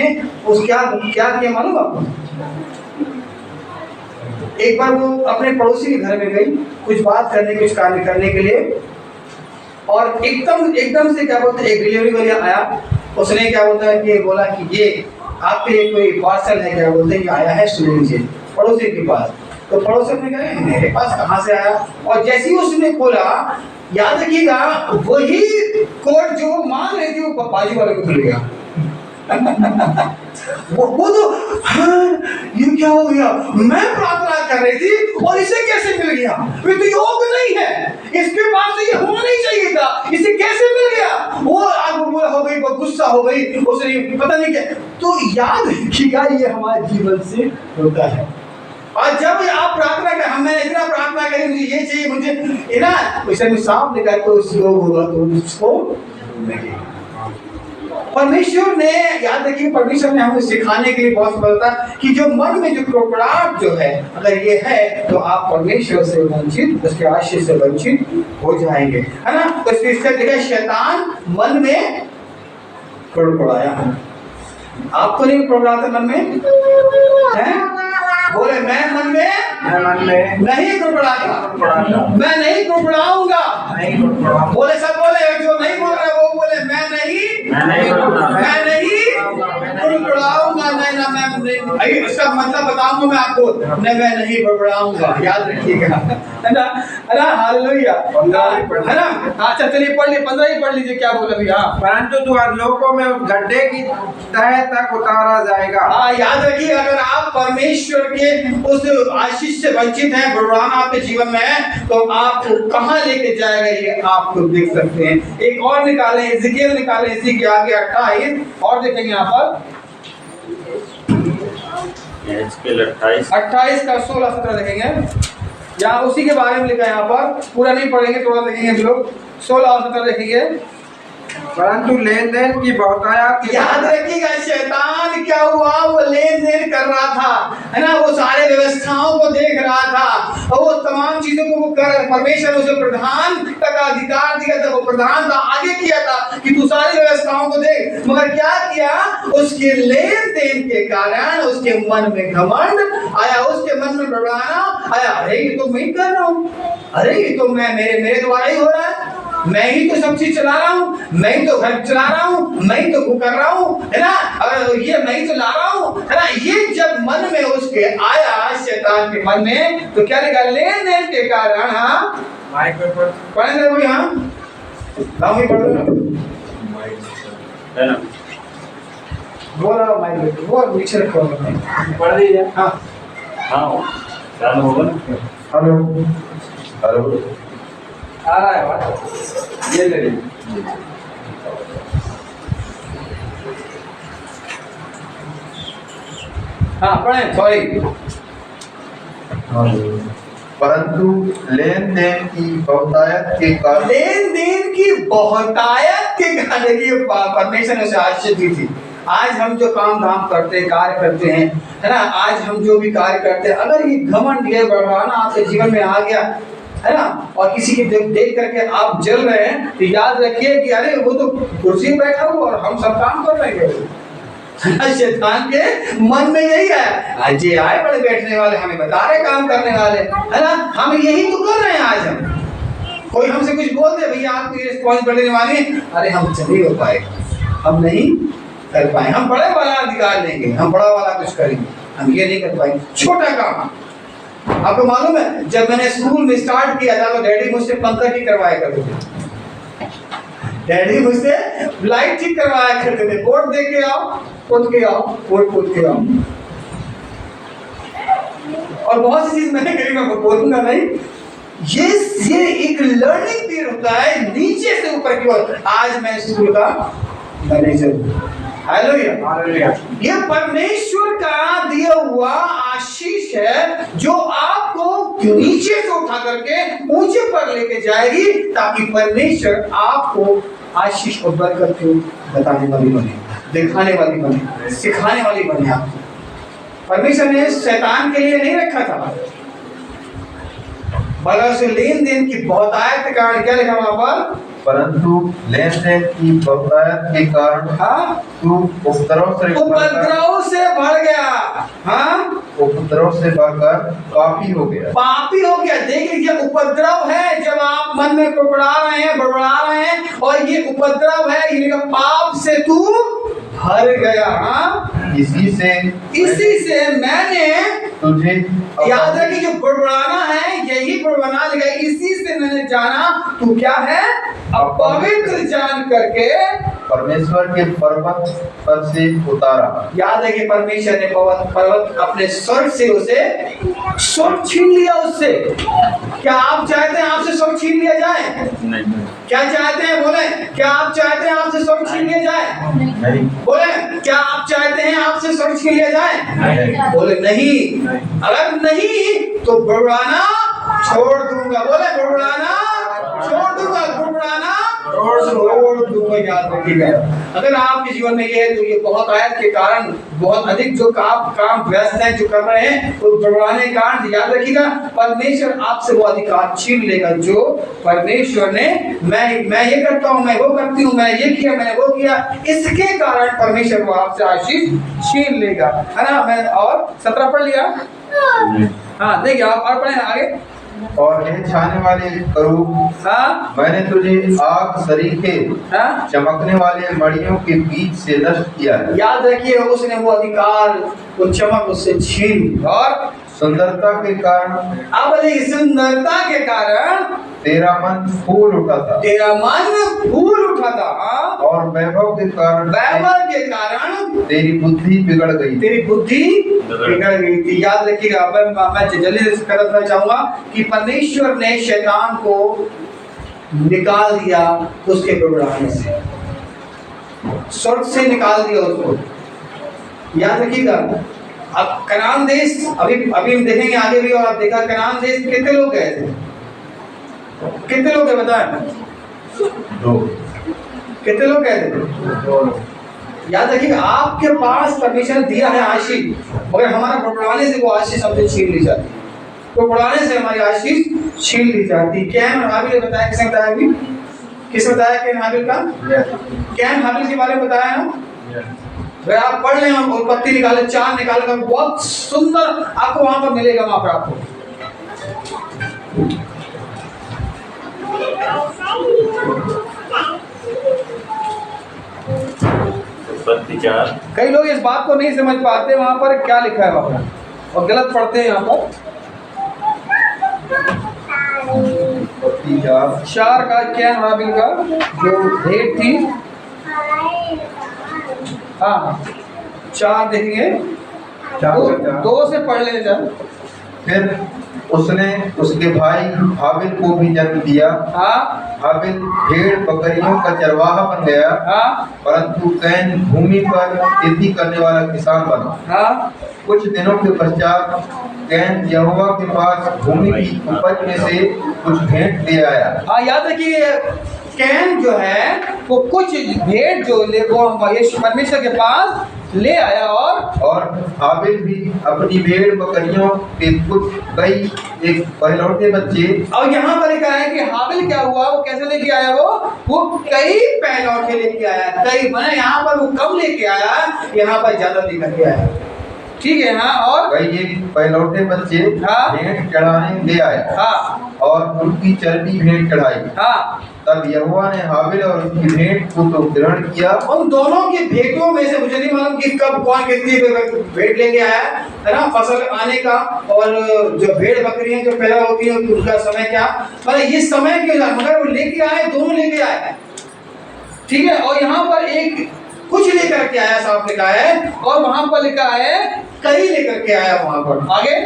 क्या किया मालूम आपको? एक बार वो अपने पड़ोसी के घर में गई कुछ बात करने, कुछ कार्य करने के लिए, और एकदम से क्या बोलते हैं, एक डिलीवरी वाला आया। उसने क्या बोलता है कि बोला कि ये आपके लिए कोई पार्सल है, क्या बोलते हैं, आया है, सुन लीजिए, पड़ोसी के पास। तो पड़ोसन ने कहा मेरे पास कहाँ से आया, और जैसे ही उसने खोला, याद रखिएगा वही कोट जो मांग रही थी वो बाजू वाले को मिल गया। वो तो हाँ, ये क्या हो गया, मैं प्रार्थना कर रही थी और इसे कैसे मिल गया, ये तो योग्य नहीं है, इसके पास तो ये होना नहीं चाहिए था, इसे कैसे मिल गया। वो आग हो गई, वो गुस्सा हो गई, उसने पता नहीं क्या। तो याद रखिएगा ये हमारे जीवन से होता है। और जब आप प्रार्थना कर, मैंने इतना प्रार्थना करी मुझे ये चाहिए, मुझे ना उसे में सांप निकाल के उस योग होगा तो उसको नहीं। परमेश्वर ने, याद रखिए परमेश्वर ने हमें सिखाने के लिए बहुत बोलता कि जो मन में जो कपड़ाहट जो है अगर ये है तो आप परमेश्वर से वंचित, उसके आशीष से वंचित हो जाएंगे, है ना। तो इससे देखा शैतान मन में कड़कड़ाया है। आपको नहीं कड़कड़ाता मन में है? बोले मैं मन में नहीं कड़कड़ाता, मैं नहीं कड़कड़ाऊंगा। बोले सब बोले, जो नहीं बोल रहे वो बोले मैं नहीं बड़बड़ाऊंगा, नहीं। इसका मतलब बताऊंगा मैं आपको, मैं नहीं बड़बड़ाऊंगा, याद रखिएगा, है ना हालेलुया, है ना। अच्छा चलिए पढ़ लीजिए, 15 ही पढ़ लीजिए क्या बोला भैया। परंतु तू अधलोकों में गड्ढे की तह तक उतारा जाएगा। हाँ याद रखिए, अगर आप परमेश्वर के उस आशीष से वंचित हैं, बड़बड़ाना आपके जीवन में है, तो आपको कहाँ लेके जाएगा ये आपको देख सकते हैं। एक और निकालें, एजेकियल निकालें, इसी के आगे 28 और देखेंगे यहाँ पर 28 का 16-17 देखेंगे, यहाँ उसी के बारे में लिखा है। यहाँ पर पूरा नहीं पढ़ेंगे, थोड़ा देखेंगे हम लोग, 16 और 17 देखेंगे। परंतु लेन देन की बहुतायत, याद रखिएगा शैतान क्या हुआ, वो लेन देन कर रहा था, है ना, वो सारे व्यवस्थाओं को देख रहा था और वो तमाम चीजों को वो कर, परमेश्वर उसे प्रधान का अधिकार दिया था, वो प्रधान था, आगे किया था कि तू सारी व्यवस्थाओं को देख, मगर क्या किया, उसके लेन देन के कारण उसके मन में घमंड आया, उसके मन में बड़बड़ाना आया, अरे ये तो मैं कर रहा हूँ, अरे ये तो मैं मेरे द्वारा ही हो रहा है, मैं ही तो सब चीज चला रहा हूँ, मैं ही तो घर चला रहा हूँ, मैं ही तो वो कर रहा हूँ, है ना, और ये मैं ही तो ला रहा हूँ, है ना। ये जब मन में उसके आया, शैतान के मन में, तो क्या लिखा, लेन देन के कारण। हाँ पढ़ेंगे कोई, हाँ लाओ पढ़ दो, बोल रहा माइक वो नीचे रखो, पढ़ दीजिए। हाँ चालू होगा ना। हेलो आ रहा है बात, ये ले लीजिए। हाँ पढ़े, सॉरी। परंतु लेन देन की बहुतायत के कारण, लेन देन की बहुतायत के कारण की परमेश्वर ने आशीष दी थी। आज हम जो काम धाम करते हैं, कार्य करते हैं, है ना, आज हम जो भी कार्य करते हैं, अगर ये घमंड, ये बड़बड़ाना आपके जीवन में आ गया, है ना, और किसी की देख करके आप जल रहे हैं, तो याद रखिए कि अरे वो तो कुर्सी में बैठा हुआ और हम सब काम कर रहे हैं। शैतान के मन में यही है, आज ये आए बड़े बैठने वाले, हमें बता रहे काम करने वाले, है ना, हम यही तो कर रहे हैं। आज हम कोई हमसे कुछ बोल दे, भैया आपकी रिस्पॉन्सिबिलिटी निभानी, अरे हम नहीं हो पाएगा, हम नहीं कर पाए, हम बड़े वाला अधिकार लेंगे, हम बड़ा वाला कुछ करेंगे, हम ये नहीं कर पाएंगे। छोटा काम, आपको मालूम है जब मैंने स्कूल में स्टार्ट किया था तो डैडी मुझसे पंखा ठीक करवाया करते थे, डैडी मुझसे लाइट ठीक करवाया करते थे, बोर्ड देख के आओ, पोत के आओ, बोर्ड पोत के आओ, और बहुत सी चीज मैंने करी, मैं बोलूंगा नहीं। ये एक लर्निंग पीरियड होता है, नीचे से ऊपर की ओर। आज मैं स्कूल का मैनेजर, हालेलुया। ये परमेश्वर का दिया हुआ आशीष है जो आपको नीचे से उठा करके ऊंचे पर लेके जाएगी, ताकि परमेश्वर आपको आशीष और बरकत को बताने वाली बने, दिखाने वाली बने, सिखाने वाली बने। आपको परमेश्वर ने शैतान के लिए नहीं रखा था, बल्कि उसे लेन देन की बहुतायत के कारण, क्या लिखा वहां पर, परंतु लेन देन की बहुतायत के कारण तू उपद्रव से बढ़ गया, हाँ उपद्रव से बढ़कर पापी हो गया, पापी हो गया। देख लीजिए, उपद्रव है जब आप मन में बड़बड़ा रहे हैं, और ये उपद्रव है, ये पाप से तू भर गया। हाँ, इसी से मैंने तुझे याद रखिए, जो बुड़बुड़ाना है यही बुड़बुड़ाना लगा, इसी से मैंने जाना तू क्या है, अपवित्र जान करके परमेश्वर के पर्वत पर से उतारा। याद है कि परमेश्वर ने पर्वत अपने स्वर्ग से उसे स्वर्ग छीन लिया उससे। क्या आप चाहते हैं आपसे स्वर्ग छीन लिया जाए? नहीं क्या चाहते हैं बोले? क्या आप चाहते हैं आपसे स्वर्ग छीन लिया जाए? नहीं बोले क्या आप चाहते हैं आपसे स्वर्ग छीन लिया जाए? नहीं। बोले नहीं। अगर नहीं तो बुड़बुड़ाना छोड़ दूंगा। बोले बुड़बुड़ाना छोड़ दूंगा, बुड़बुड़ाना छोड़ दूंगा। याद रखिएगा, अगर आपके जीवन में ये है तो ये बहुत आयत के कारण बहुत अधिक जो काम व्यस्त है जो कर रहे हैं तो बुड़बुड़ाने के कारण याद रखिएगा परमेश्वर आपसे वो अधिकार छीन लेगा जो परमेश्वर ने मैं ये करता हूँ, मैं वो करती हूँ, मैं ये किया, मैंने वो किया, इसके कारण परमेश्वर वो आपसे आशीष छीन लेगा, है ना। मैं और 17 पढ़ लिया। हाँ देखिए आप और पढ़े आगे। और हे छाने वाले करूब, हाँ मैंने तुझे आग सरीखे हाँ चमकने वाले मड़ियों के बीच से नष्ट किया है। याद रखिए उसने वो अधिकार वो चमक उससे छीन ली। और सुंदरता के कारण अब देखिए सुंदरता के कारण तेरा मन फूल उठा था, तेरा मन फूल उठा था। हाँ? और वैभव के कारण वैभव के कारण तेरी बुद्धि बिगड़ गई। तेरी बुद्धि बिगड़ गई थी। याद रखिएगा, अब मैं जल्दी से करना चाहूंगा कि परमेश्वर ने शैतान को निकाल दिया उसके बुड़बुड़ाने से, स्वर्ग से निकाल दिया उसको। याद रखिएगा, अब कनान देश अभी हम देखेंगे आगे भी, और आप देखा कनान देश कितने लोग गए थे? कितने लोग गए बताएं? 2 कितने लोग गए थे? याद रखिएगा, आपके पास परमिशन दिया है आशीष, मगर हमारा बुड़बुड़ाने से वो आशीष हमसे छीन ली जाती है। तो बुड़बुड़ाने से हमारी आशीष छीन ली जाती है। कैन और हाबिल ने बताया, किसने बताया अभी? किसने बताया कैन हाबिल का? कैन हाबिल के बारे में बताया ना। अगर आप पढ़ लें और उत्पत्ति निकाले 4 निकालेगा, बहुत सुंदर आपको वहां पर मिलेगा, वहां पर आपको। कई लोग इस बात को नहीं समझ पाते वहां पर क्या लिखा है वहां पर, और गलत पढ़ते हैं यहाँ पर। 4 का कैन हाबिल का जो भेंट थी, हाँ 4 देखेंगे, 2 से पढ़ ले जाए। फिर उसने उसके भाई हाबिल को भी जन्म दिया। हाँ हाबिल भेड़ बकरियों का चरवाहा बन गया, हाँ परंतु कैन भूमि पर खेती करने वाला किसान बना। हाँ। कुछ दिनों के पश्चात कैन यहोवा के पास भूमि की उपज में से कुछ भेंट ले आया। हाँ याद रखिए, कैन जो है वो कुछ भेंट जो ले वो परमेश्वर के पास ले आया, और हाबिल भी अपनी भेड़ बकरियों के कुछ कई एक पहलौठे बच्चे। और यहाँ पर लिखा है कि हाबिल क्या हुआ, वो कैसे लेके आया, वो कई पहलौठे लेके आया। कई मैंने यहाँ पर वो कम लेके आया, यहाँ पर ज्यादा लेकर के आया। ठीक है। हाँ और कई एक पहलौठे बच्चे हाँ? भेंट चढ़ाने ले आए। हाँ और उनकी चर्बी भेंट चढ़ाई। हाँ। तब यहोवा ने हाबिल और उसकी भेंट को तो ग्रहण किया। उन दोनों की भेंटों में से मुझे नहीं मालूम कि कब कौन कितनी भेंट लेके आया है ना, फसल आने का, और जो भेड़ बकरियां जो पैदा होती है उनका समय क्या, मतलब ये समय क्यों, मगर वो लेके आए, दोनों लेके आए। ठीक है। और यहाँ पर एक कुछ लेकर के आया, साफ लिखा है, और वहां पर लिखा है कई लेकर के आया वहां पर। आगे,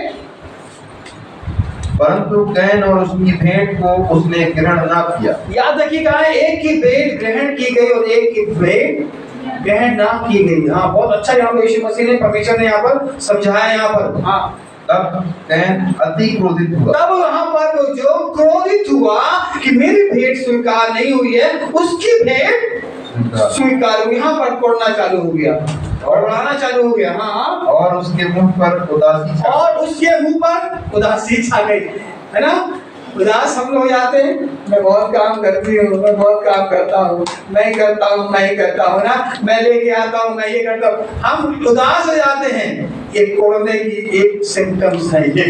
परंतु कैन और उसकी भेंट को उसने ग्रहण न किया। याद रखिएगा, एक की भेंट ग्रहण की गई और एक की भेंट ग्रहण ना की गई। हाँ बहुत अच्छा यहाँ पर यीशु मसीह ने, परमेश्वर ने यहाँ पर समझाया यहाँ पर। हाँ तब कैन अति क्रोधित हुआ। तब वहां पर जो क्रोधित हुआ कि मेरी भेंट स्वीकार नहीं हुई है, उसकी भेंट स्वीकार हुई। यहाँ पर तोड़ना चालू हो गया और बढ़ाना चालू हो गया। हाँ और उसके मुंह पर उदासी छा, और उसके मुंह पर उदासी छा गई, है ना। उदास हम लोग जाते हैं, मैं बहुत काम करती हूँ, मैं बहुत काम करता हूँ, मैं ही करता हूँ ना, मैं लेके आता हूँ, मैं ये करता हूँ, हम उदास हो जाते हैं। ये कोरोना की एक सिम्टम्स है ये,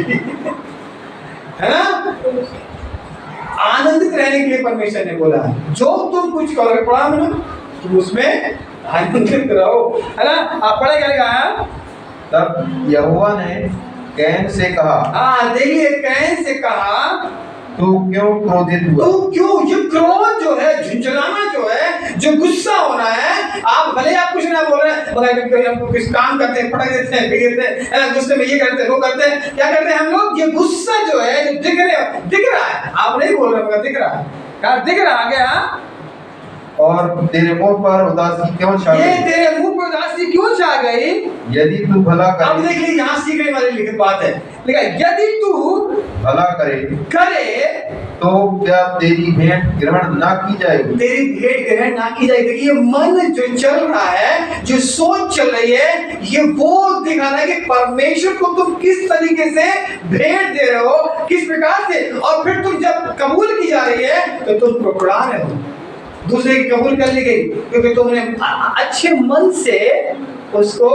है ना। आनंदित रहने के लिए परमेश्वर ने बोला है, जो तुम कुछ करोगे, पढ़ा मैंने, तुम उसमें आनंदित रहो, है ना। आप पढ़े क्या लिखा है? तब यहोवा ने कैन से कहा, हाँ देखिए, कैन से कहा, तू क्यों क्रोधित हुआ? तो क्यों ये क्रोध जो है, झुंझलाना जो है, जो गुस्सा होना है, आप भले आप कुछ ना बोल रहे हैं, मगर कभी हम कुछ काम करते हैं, पटक देते हैं, बिगड़ते हैं, गुस्से में ये करते हैं, वो करते हैं, क्या करते हैं हम लोग? ये गुस्सा जो है, जो दिख रहा है, आप नहीं बोल रहे मगर दिख रहा है, क्या दिख रहा है क्या? और तेरे मुंह पर उदासी क्यों छा ये गई? तेरे मुंह पर उदासी क्यों छा गई? यदि तू भला अब करे, देखिए यहाँ सीखने वाली लिखित बात है, लिखा यदि तू भला करे करे तो क्या तेरी भेंट ग्रहण ना की जाएगी? तेरी भेंट ग्रहण ना की जाएगी। ये मन जो चल रहा है, जो सोच चल रही है, ये वो दिखा रहा है कि परमेश्वर को तुम किस तरीके से भेंट दे रहे हो, किस प्रकार से, और फिर तुम जब कबूल की जा रही है तो तुम कुड़कुड़ा रहे हो, दूसरे की कबूल कर ली गई, क्योंकि तुमने अच्छे मन से उसको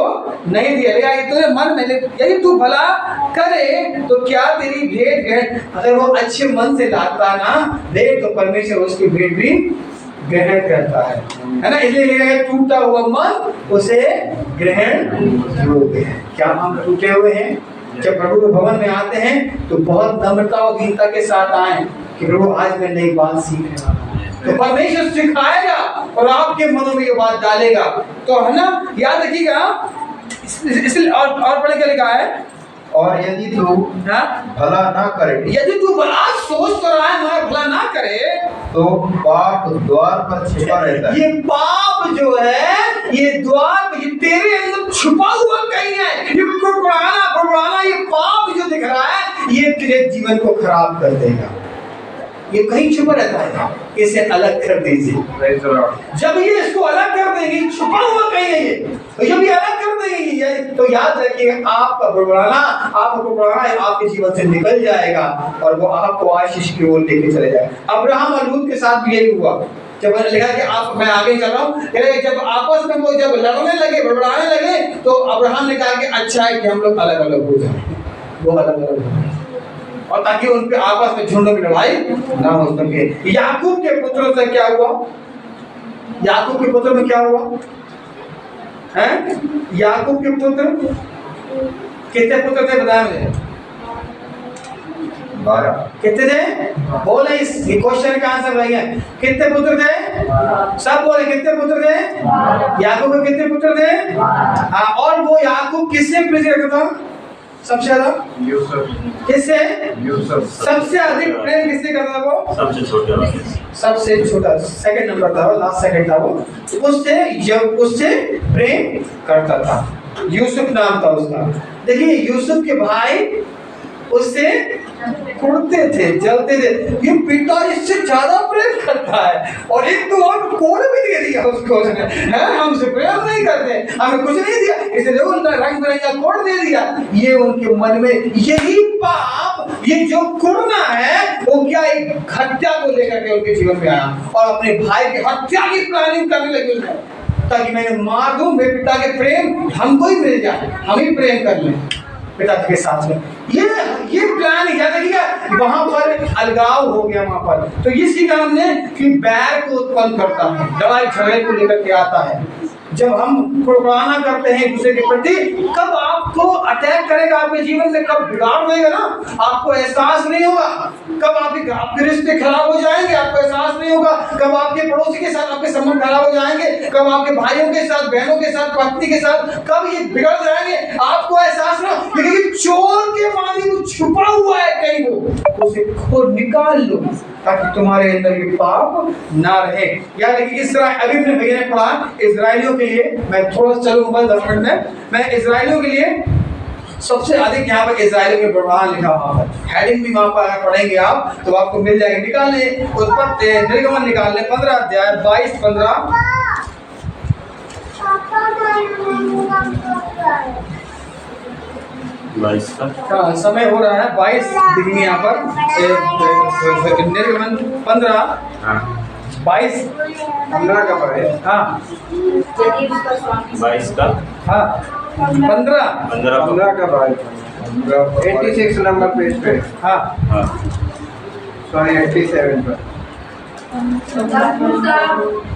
नहीं दिया। लेकिन ये तुझे मन में, यदि तू भला करे तो क्या तेरी भेंट ग्रहण, अगर वो अच्छे मन से लाता ना भेंट, तो परमेश्वर उसकी भेंट भी ग्रहण करता है ना। इसलिए टूटा हुआ मन उसे ग्रहण योग्य है। क्या हम टूटे हुए हैं? जब प्रभु के भवन में आते हैं तो बहुत नम्रता और दीनता के साथ आए कि प्रभु आज मैं नई बात सीखने वाला हूं, तो परमेश्वर सिखाएगा और आपके मनों में ये बात डालेगा, तो है ना, याद रखिएगा। इसलिए और पढ़े क्या लिखा है? और यदि तू भला ना करे, यदि तू भला सोच तो रहा है मगर भला ना करे, तो पाप द्वार पर छिपा रहता है। ये पाप जो है, ये द्वार पे, ये तेरे अंदर छुपा हुआ कहीं है, ये कुड़कुड़ाना, ये पाप जो दिख रहा है, ये तेरे जीवन को खराब कर देगा। ये कहीं छुपा रहता है, इसे अलग कर दीजिए। जब ये इसको अलग कर देंगे, छुपा हुआ कहीं है ये, तो जब ये अलग कर देंगे तो याद रखिएगा आपका बुड़बुड़ाना, आपके जीवन से निकल जाएगा और वो आपको आशीष की ओर लेके चले जाएगा। अब्राहम और लूत के साथ भी यही हुआ। जब मैंने लिखा कि आप, मैं आगे चल रहा हूँ, जब आपस में वो जब लड़ने लगे, बड़बड़ाने लगे, तो अब्राहम ने कहा कि अच्छा है कि हम लोग अलग अलग हो जाए, वो अलग अलग हो जाए, और ताकि उनके आपस में झुंड में लड़ाई ना हो सके। याकूब के पुत्रों से क्या हुआ? याकूब के पुत्र में क्या हुआ है? याकूब के पुत्र कितने पुत्र थे बताया मुझे? 12। कितने थे? बोले, इस क्वेश्चन का आंसर बताइए, कितने पुत्र थे? सब बोले कितने पुत्र थे? याकूब के कितने पुत्र थे? हाँ, और वो याकूब किससे प्रीति रखता था सबसे ज्यादा? यूसुफ। किससे? यूसुफ। सबसे अधिक प्रेम किससे करता था वो? सबसे छोटा, सबसे छोटा, सेकंड नंबर था वो, लास्ट सेकंड था वो, उससे प्रेम करता था। यूसुफ नाम था उसका। देखिए यूसुफ के भाई उससे कुड़ते थे, जलते थे, ये पिता इससे ज्यादा प्रेम करता है, और एक तो और कोड भी दे दिया उसको उसने, हमसे प्रेम नहीं करते, हमें कुछ नहीं दिया, इसलिए उनका रंग बिरंगा कोड दे दिया। ये उनके मन में यही पाप, ये जो कुड़ना है, वो क्या एक हत्या को लेकर के उनके जीवन में आया, और अपने भाई की हत्या की प्लानिंग करने लगे उसने, ताकि मैं मार दूं, मेरे पिता के प्रेम हमको ही मिल जाए, हम ही प्रेम कर लें पिता के साथ में। ये प्लान क्या देखिएगा, वहां पर अलगाव हो गया वहां पर, तो ये सीखा हमने कि बैर को उत्पन्न करता है, लड़ाई झगड़े को लेकर के आता है। जब हम कुर्बाना करते हैं दूसरे के प्रति, कब आपको अटैक करेगा आपके जीवन में, कब बिगाड़ देगा ना, आपको एहसास नहीं होगा, कब आपके रिश्ते खराब हो जाएंगे, आपको एहसास नहीं होगा, कब आपके पड़ोसी के साथ आपके संबंध खराब हो जाएंगे, कब आपके भाइयों के साथ, बहनों के साथ, पत्नी के साथ, कब ये बिगड़ जाएंगे, आपको एहसास ना। लेकिन चोर के मानी वो छुपा हुआ है कहीं, वो उसे खोद निकाल लो, ताकि तुम्हारे अंदर ये पाप ना रहे। याद रखिए, अभी अपने भैया ने पढ़ा इजराइलियों के लिए, मैं थोड़ा चलूंगा 10 मिनट में, मैं इजराइलियों के लिए सबसे अधिक यहाँ पर इजराइलियों के बड़वान लिखा वहां पर, हेडिंग भी वहां पर अगर पढ़ेंगे आप तो आपको मिल जाएगी। निकाल ले उत्पत्ति निर्गमन, निकाल ले 15 अध्याय 22-15। हाँ, समय हो रहा है 22 डिग्री यहाँ पर, निर्गमन 15 22 15 का पढ़े। हाँ 22 का, हाँ 15 15 का पढ़े, 86 नंबर पेज पे, हाँ हाँ, सॉरी 87 पर। तब मूसा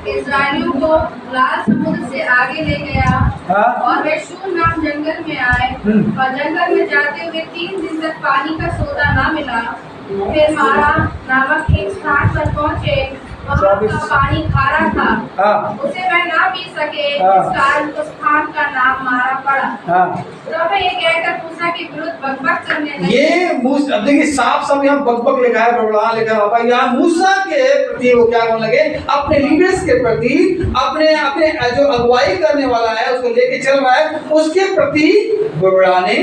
इस्राएलियों को लाल समुद्र से आगे ले गया हाँ। और वे शूर नाम जंगल में आए और जंगल में जाते हुए 3 दिन तक पानी का सोदा न मिला। फिर मारा नामक एक स्थान पर पहुँचे, वहाँ का पानी खारा था, हाँ। उसे वह ना पी सके, हाँ। इस कारण उस स्थान का नाम मारा पड़ा। हाँ। तब ये कहकर मूसा के विरुद्ध बकबक करने लगे। ये मूसा, अब देखिए साफ साफ यहाँ बकबक लिखा है, बड़बड़ा लिखा है बाबा। यहाँ मूसा के प्रति वो क्या होने लगे, अपने लीडर्स के प्रति, अपने अपने जो अगुवाई करने वाला है उसको लेके चल रहा है, उसके प्रति बड़बड़ाने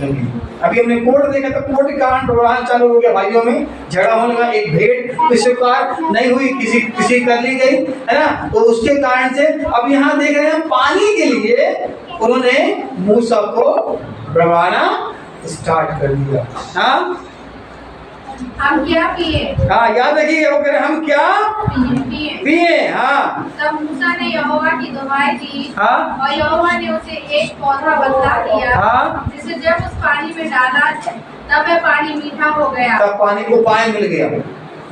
लगे। अभी हमने कोर्ट देखा तो कोर्ट का बड़बड़ाना चालू हो गया, भाइयों में झगड़ा होने लगा। एक भेंट स्वीकार नहीं हुई, किसी कर ली गई, है ना, तो उसके कारण से अब यहाँ देख रहे हैं पानी के लिए उन्होंने मूसा को बड़बड़ाना स्टार्ट कर दिया। हाँ, हम क्या पिए? हाँ, याद रखिए वो कह रहे हम क्या पिए। पिए। हाँ, तब मूसा ने यहोवा की दुहाई दी, हाँ, और यहोवा ने उसे एक पौधा बतला दिया, हाँ, जिसे जब उस पानी में डाला तब वह पानी मीठा हो गया। तब पानी को पानी मिल गया।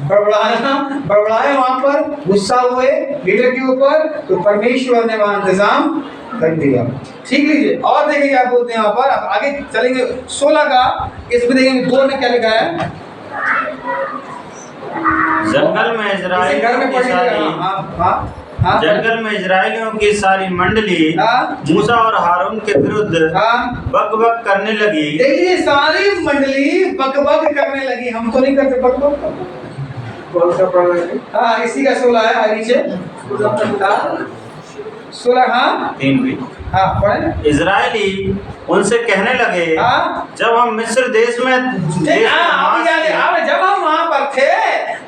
बड़बड़ाए वहां पर, गुस्सा हुए लीडर के ऊपर, तो परमेश्वर ने वहां इंतजाम कर दिया। ठीक लीजिए और देखिए क्या बोलते हैं यहाँ पर। अब आगे चलेंगे 16 का, इसमें देखेंगे 2 में क्या लिखा है। जंगल में इसे घर में इजराइलियों की पढ़िए। सारी हाँ, हाँ, हाँ, जंगल में इजराइलियों की सारी मंडली हाँ। मूसा और हारून के विरुद्ध हाँ। बकबक करने लगी। देखिए सारी मंडली बकबक करने लगी। हम तो नहीं करते बकबक। कौन सा पढ़ रहे थे? हाँ, इसी का 16 है नीचे। हाँ, 16। हाँ, 3 भी। हाँ, पढ़े। इजरायली उनसे कहने लगे, हाँ, जब हम मिस्र देश में जब हम वहाँ पर थे,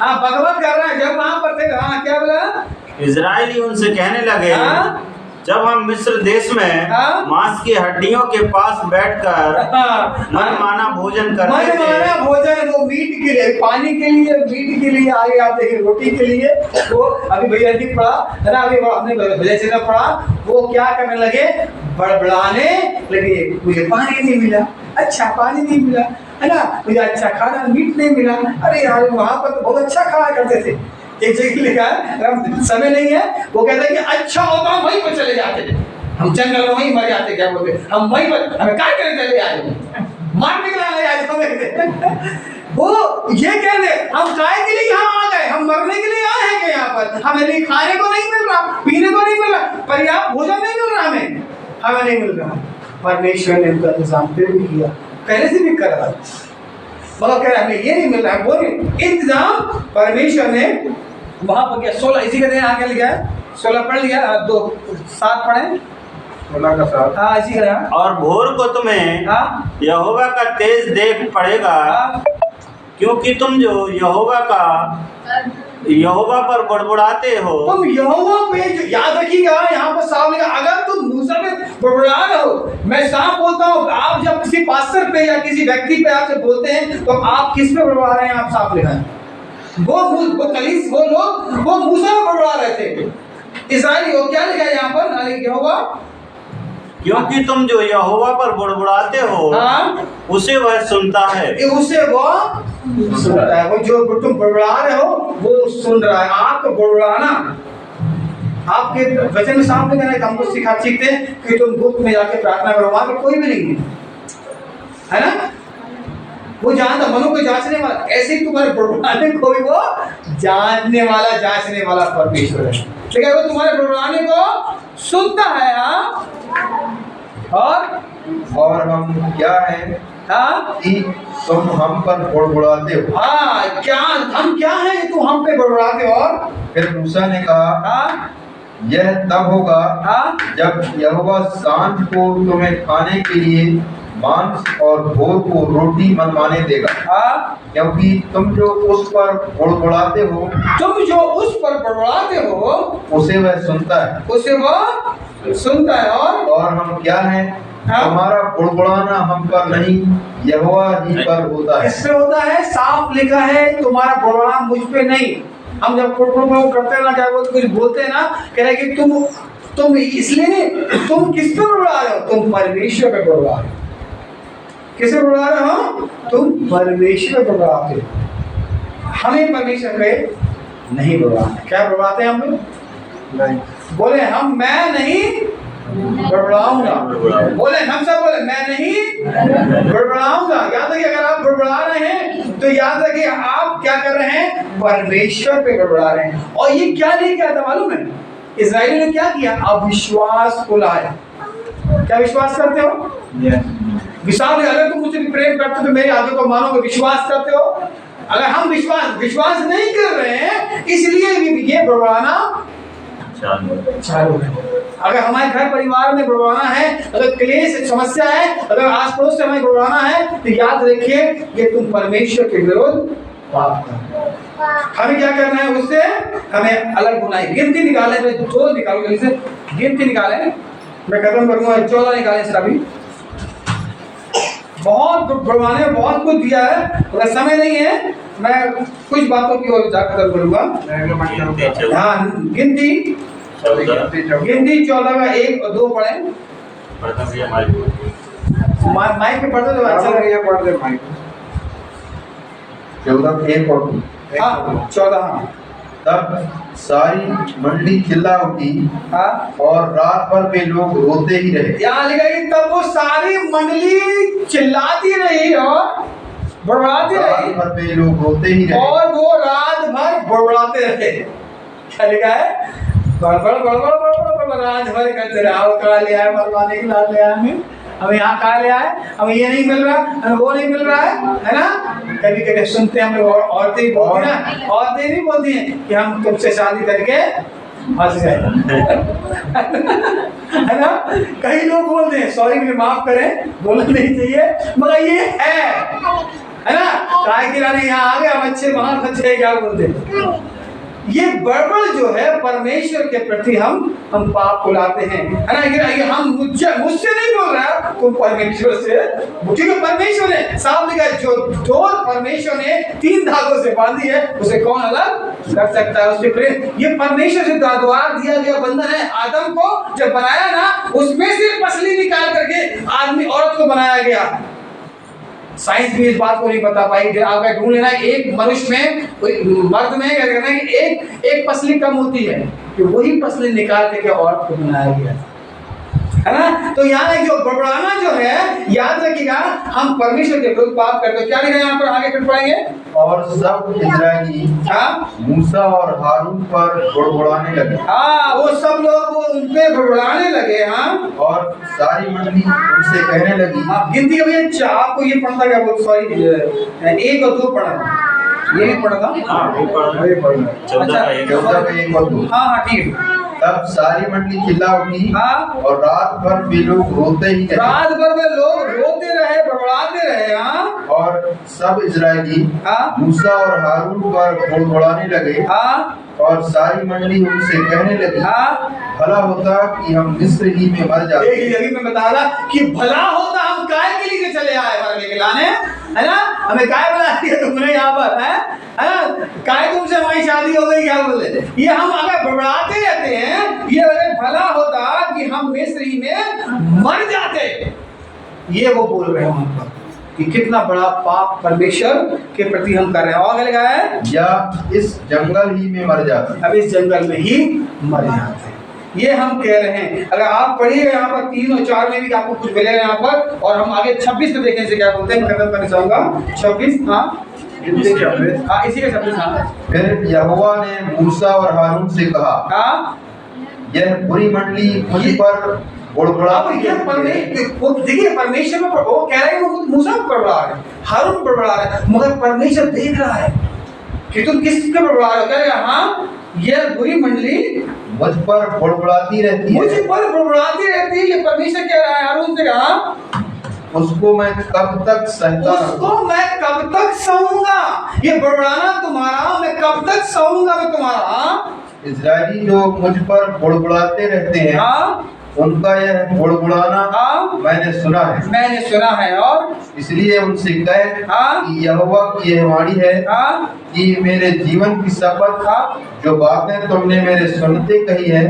हाँ, बकबक कर रहे हैं, जब वहाँ पर थे। हाँ, क्या बोला? इजरायली उनसे कहने लगे, हाँ? जब हम मिस्र देश में हाँ? मांस की हड्डियों के पास बैठकर हाँ, मनमाना भोजन करते मनमाना थे। भोजन, वो मीट के लिए, पानी के लिए, मीट के लिए, आगे आप देखिए रोटी के लिए। तो अभी भैया जी पढ़ा है ना, अभी हमने भैया जी ने पढ़ा, वो क्या करने लगे, बड़बड़ाने लगे, मुझे पानी नहीं मिला, अच्छा पानी नहीं मिला, है ना, मुझे अच्छा खाना मीट नहीं मिला। अरे यार वहाँ पर तो बहुत अच्छा खाया करते थे। एक जगह लिखा है, समय नहीं है, वो कहते हैं कि अच्छा होता हम वहीं पर चले जाते थे, हम जंगल में वहीं मर जाते। क्या बोलते, हम वहीं पर, हमें क्या करें, चले आए मारने के लिए आज हमें। वो ये कह रहे हम काय के लिए यहाँ आ गए, हम मरने के लिए आए हैं। यहाँ पर हमें नहीं, खाने को नहीं मिल रहा, पीने को नहीं मिल रहा, पर्याप्त भोजन नहीं मिल रहा, हमें नहीं मिल रहा। परमेश्वर ने उनका इंतजाम फिर भी किया, पहले से भी कर रहा, मगर कह रहे हमें ये नहीं मिल रहा है। बोले इंतजाम परमेश्वर ने वहां पर क्या 16 इसी का दिन आगे लिखा है, 16 पढ़ लिया, 2 7 पढ़े। 16 का 7। हाँ, इसी का है। और भोर को तुम्हें हाँ, यहोवा का तेज देख पड़ेगा, हाँ, क्योंकि तुम जो यहोवा पर बड़बड़ाते हो। तुम यहोवा पे जो, याद रखिएगा यहाँ पर साफ लिखा, अगर तुम मूसा पे बड़बड़ा रहे हो, मैं साफ बोलता हूँ, आप जब किसी पास्टर पे या किसी व्यक्ति पे आपसे बोलते हैं तो आप किस पे बड़बड़ा रहे हैं, आप साफ लिखा है। वो लोग वो मूसा पे बड़बड़ा रहे थे। इस्राएली हो क्या लिखा है यहाँ पर, यहोवा, क्योंकि तुम जो यहोवा पर बड़बड़ाते हो, हाँ, उसे वह सुनता है। उसे वो सुनता है। वो जो तुम बड़बड़ा रहे हो वो सुन रहा है। आपको बड़बड़ाना, आपके वचन में साफ लिखा है, हमको सीखते हैं कि तुम गुप्त में जाके प्रार्थना करो, वहां पर कोई भी नहीं है ना। वो जानता, मनो को जांचने वाला, ऐसे ही तुम्हारे बड़बड़ाने को भी वो जानने वाला, जांचने वाला परमेश्वर है। ठीक है, वो तुम्हारे बड़बड़ाने को सुनता है। हाँ, और हम क्या है हाँ, कि तुम हम पर बड़बड़ाते हो। हाँ, क्या हम क्या है तू हम पे बड़बड़ाते हो। और फिर मूसा ने कहा, हाँ, यह तब होगा हाँ, जब यहोवा सांझ को तुम्हें खाने के लिए मांस और भोर को रोटी मनमाने देगा, हाँ, क्योंकि तुम जो उस पर बड़बड़ाते हो, तुम जो उस पर बड़बड़ाते हो उसे वह सुनता है। उसे वो सुनता है। और हम क्या हैं, हाँ? हमारा बड़बड़ाना हम पर नहीं, यहोवा ही पर होता है। किसपे होता है, साफ लिखा है, तुम्हारा बड़बड़ाना मुझ पे नहीं। हम जब करते हैं ना, क्या बोलते, कुछ बोलते हैं ना, कह रहे कि तुम इसलिए नहीं, तुम किस पे बड़बड़ा रहे हो, तुम परमेश्वर पे बड़बड़ा रहे हो। किसे बड़बड़ा रहे हो, तुम परमेश्वर पे बड़बड़ाते हो। हमें परमेश्वर पे नहीं बड़बड़ाना। क्या बड़बड़ाते हैं हम लोग? बोले हम, मैं नहीं बड़बड़ाऊंगा। बोले हम सब बोले मैं नहीं बड़बड़ाऊंगा। याद रखिए, अगर आप बड़बड़ा रहे हैं तो याद रखिए आप क्या कर रहे हैं? परमेश्वर पे बड़बड़ा रहे हैं। और ये क्या लेके आया था मालूम है? इस्राएल ने क्या किया? अविश्वास को लाया। क्या विश्वास करते हो? विश्वास, अगर तुम मुझसे प्रेम करते हो तो मेरे आगे को मानोगे। विश्वास करते हो? अगर हम विश्वास नहीं कर रहे हैं, इसलिए भी ये बड़बड़ाना चालू है। अगर हमारे घर परिवार में बड़बड़ाना है, अगर क्लेश समस्या है, अगर आस पड़ोस से हमें बड़बड़ाना है, तो याद रखिए ये तुम परमेश्वर के विरुद्ध पाप कर रहे हो। हमें क्या करना है? उससे हमें अलग होना है। गिनती निकाले, जो निकालो जल्दी से, गिनती निकाले। मैं खत्म करूंगा, 14 निकालें इसका भी। बहुत बड़वाने में बहुत कुछ दिया है, अगर समय नहीं है मैं कुछ बातों की ओर जाकर करूंगा। हाँ, गिनती 14 का 1 और 2 पढ़े। माइक पे पढ़ते तो अच्छा लगेगा। पढ़ते माइक 14 1 और 2। हाँ 14। हाँ, तब सारी मंडली चिल्ला उठी हाँ, और रात भर वे लोग रोते ही रहे। यहाँ लिखा है कि तब वो सारी मंडली चिल्लाती रही और बड़बड़ाती रात रही भर वे लोग रोते ही रहे और वो रात भर बड़बड़ाते रहे। क्या लिखा है? बड़बड़ रात भर करते रहे। और कहा ले आए मरवाने के लाल ले आए हमें यहाँ कहा ले आए, हमें ये नहीं मिल रहा, हमें वो नहीं मिल रहा है ना। कभी कभी सुनते हैं हम लोग, औरतें ही बोलती हैं, औरतें नहीं बोलती हैं कि हम तुमसे शादी करके फंस गए है ना। कई लोग बोलते हैं, सॉरी मुझे माफ करें, बोलना नहीं चाहिए, मगर ये है ना। काय किराने यहाँ आ गए, हम अच्छे वहां फंसे, क्या बोलते हैं। ये बड़बड़ जो है परमेश्वर के प्रति हम पाप को लाते हैं, है ना। ये हम मुझसे नहीं बोल रहा, तुम परमेश्वर से, क्योंकि परमेश्वर ने साफ लिखा है, जो डोर परमेश्वर ने 3 धागों से बांधी है उसे कौन अलग कर सकता है? उसके प्रेम, ये परमेश्वर से द्वारा दिया गया बंधन है। आदम को जब बनाया ना, उसमें से पसली निकाल करके आदमी औरत को बनाया गया। साइंस भी इस बात को नहीं बता पाई। आपका ढूंढ लेना, एक मनुष्य में, मर्द में क्या कहना है कि एक पसली कम होती है, कि वही पसली निकाल के औरत को बनाया गया, है ना। तो यहाँ जो बड़बड़ाना जो है, याद रखिएगा हम परमेश्वर के विरुद्ध पाप करते हैं। क्या लिखा है यहाँ पर? आगे फिर पढ़ेंगे। और सब इस्राएली मूसा और हारून पर बड़बड़ाने लगे। हाँ, वो सब लोग वो उन पे बड़बड़ाने लगे। हाँ, और सारी मंडली उनसे कहने लगी। गिनती अभी आपको ये पढ़ता क्या? वो सॉरी 1 और 2 पढ़ा, ये भी पढ़ा था। अच्छा, 14 का 1 और 2। हाँ ठीक है। तब सारी मंडली चिल्ला उठी हाँ, और रात भर वे लोग रोते ही रहे। रात भर में लोग रोते रहे, बड़बड़ाते रहे। हाँ, और सब इस्राएली हाँ, मूसा और हारून पर बड़बड़ाने लगे। हाँ, और सारी मंडली उनसे कहने लगी, हाँ, भला होता कि हम मिस्र ही में मर जाते। एक मैं बता रहा कि भला होता हम काय के लिए चले आए मरने के लाने, है ना। हमें काय बना दिया तुमने यहाँ पर, है ना। काय तुमसे हमारी शादी हो गई, क्या बोले। ये हम अगर बड़बड़ाते रहते हैं, ये अगर भला होता कि हम मिस्र ही में मर जाते, ये वो बोल रहे हैं वहां पर कि कितना बड़ा पाप परमेश्वर के प्रति हम कर रहे हैं। और लिखा है, या इस जंगल ही में मर जाते। अब इस जंगल में ही मर जाते हैं, ये हम कह रहे हैं। अगर आप पढ़िए यहाँ पर 3 और 4 में भी आपको कुछ मिलेगा यहाँ पर। और हम आगे 26 में देखने से क्या बोलते हैं, खत्म करना चाहूंगा 26। हाँ इसी के 26। हाँ, फिर यहोवा ने मूसा और हारून से कहा, हाँ, यह बुरी मंडली मुझ पर देखिए परमेश्वर में वो कह रहा है वो मूसा पर बड़बड़ा रहा है, हारून पर बड़बड़ा रहा है, मगर परमेश्वर देख रहा है कि तुम किस पे बड़बड़ा रहे हो। कह रहे हाँ, यह बुरी मंडली मुझ पर बड़बड़ाती रहती है, मुझ पर बड़बड़ाती रहती है। ये परमेश्वर कह रहा है हारून से, कहा उसको मैं कब तक सहता उसको मैं कब तक सहूंगा। ये बड़बड़ाना तुम्हारा, मैं कब तक सहूंगा मैं तुम्हारा। इजरायली जो मुझ पर बड़बड़ाते रहते हैं, हाँ, उनका यह बड़बड़ाना मैंने सुना है। और इसलिए उनसे कहे कि यहोवा की यह वाणी है कि मेरे जीवन की शपथ जो बातें तुमने मेरे सुनते कही है,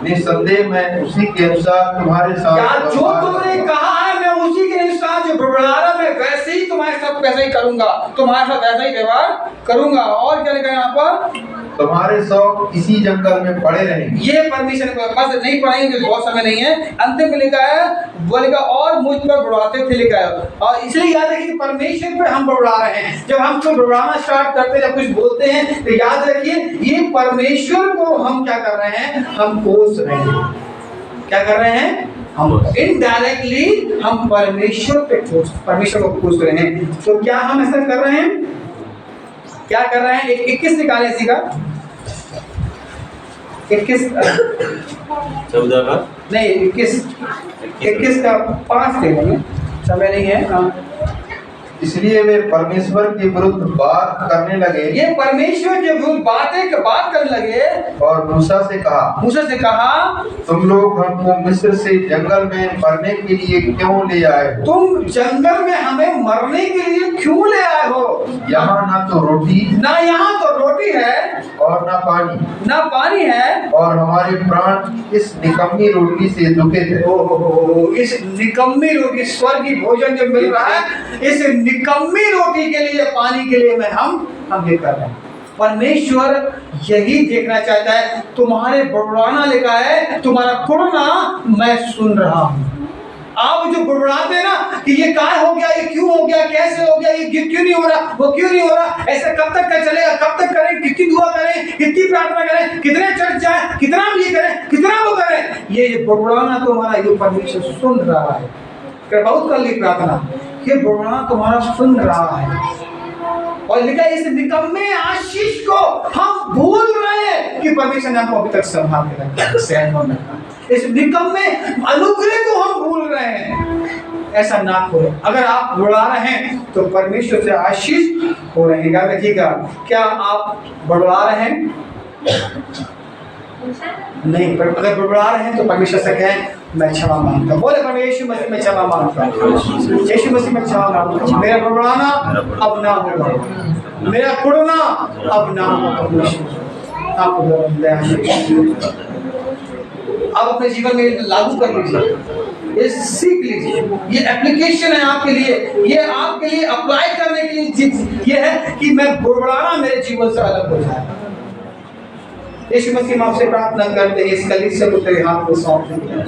निसंदेह मैं उसी के अनुसार तुम्हारे साथ जो तुमने कहा है मैं उसी के अनुसार जो बड़बड़ा रहा मैं वैसे ही तुम्हारे साथ वैसा ही करूंगा, तुम्हारे साथ वैसा ही व्यवहार करूंगा। और क्या लिखा है यहाँ पर? तुम्हारे शौक इसी जंगल में पड़े रहेंगे। ये परमिशन बस नहीं पढ़ाएंगे, बहुत समय नहीं है। अंतिम में लिखा है, वो लिखा और मुझ पर बुड़ाते थे, लिखा है। और इसलिए याद रखिए कि परमेश्वर पर हम बुड़बड़ा रहे हैं। जब हम कुछ बुड़बड़ाना स्टार्ट करते हैं, जब कुछ बोलते हैं, तो याद रखिए ये परमेश्वर को हम क्या कर रहे हैं? हम कोस रहे हैं। क्या कर रहे हैं? हम इनडायरेक्टली हम परमेश्वर को कोस रहे हैं। तो क्या हम ऐसा कर रहे हैं? क्या कर रहे हैं? 21 निकाले इसी का 21 14 का नहीं 21 का 5 थे, समय नहीं है। हाँ। इसलिए वे परमेश्वर के विरुद्ध बात करने लगे। ये परमेश्वर के विरुद्ध बात करने लगे और मूसा से कहा, तुम लोग हमको मिस्र से जंगल में मरने के लिए क्यों ले आए हो? तुम जंगल में हमें मरने के लिए क्यों ले आए हो? यहाँ ना तो रोटी है और ना पानी है, और हमारे प्राण इस निकम्मी रोटी से दुखित है। इस निकम्मी रोटी, स्वर्ग की भोजन जो मिल रहा है, इस निकम्मी रोटी के लिए, पानी के लिए हम ये कर रहे हैं। परमेश्वर यही देखना चाहता है। तुम्हारे बड़बड़ाना लिखा है, तुम्हारा कुड़ना मैं सुन रहा हूं। आप जो बुड़बुड़ाते हैं ना कि ये क्या हो गया, ये क्यों हो गया, कैसे हो गया, ये क्यों नहीं हो रहा, वो क्यों नहीं हो रहा, ऐसा कब तक का चलेगा, कब तक करें, कितनी दुआ करें, कितनी प्रार्थना करें, कितने चर्च जाए, कितना ये करें, कितना वो करें, ये बुड़बुड़ाना तो हमारा ये परमेश्वर सुन रहा है। बहुत कर ली प्रार्थना, ये बुड़बुड़ाना तुम्हारा सुन रहा है। और लिखा इस निकम्मे आशीष को हम भूल रहे हैं कि परमेश्वर ने हमको अभी तक संभाल के रखा। इस निकम्मे अनुग्रह को हम भूल रहे हैं। ऐसा ना करो। अगर आप बुड़बड़ा रहे हैं तो परमेश्वर से आशीष हो रहे हैं। याद रखिएगा, क्या आप बुड़बड़ा रहे हैं? नहीं, पर अगर बुड़बड़ा रहे हैं तो परमेश्वर से कहें मैं क्षमा मांगता हूँ। बोले परमेश्वर यीशु मसीह में क्षमा मांगता हूँ, यीशु मसीह में क्षमा मांगता हूँ। मेरा बुड़बड़ाना अब ना होगा, मेरा कुड़ना अब ना होगा। आप अपने जीवन में लागू कर लीजिए, ये सीख लीजिए। ये एप्लीकेशन है आपके लिए, ये आपके लिए अप्लाई करने के लिए ये है कि मैं बुड़बड़ाना मेरे जीवन से अलग हो जाए। यीशु मसीह हम आपसे प्रार्थना करते हैं, इस कलीसिया को तेरे हाथ में सौंपते हैं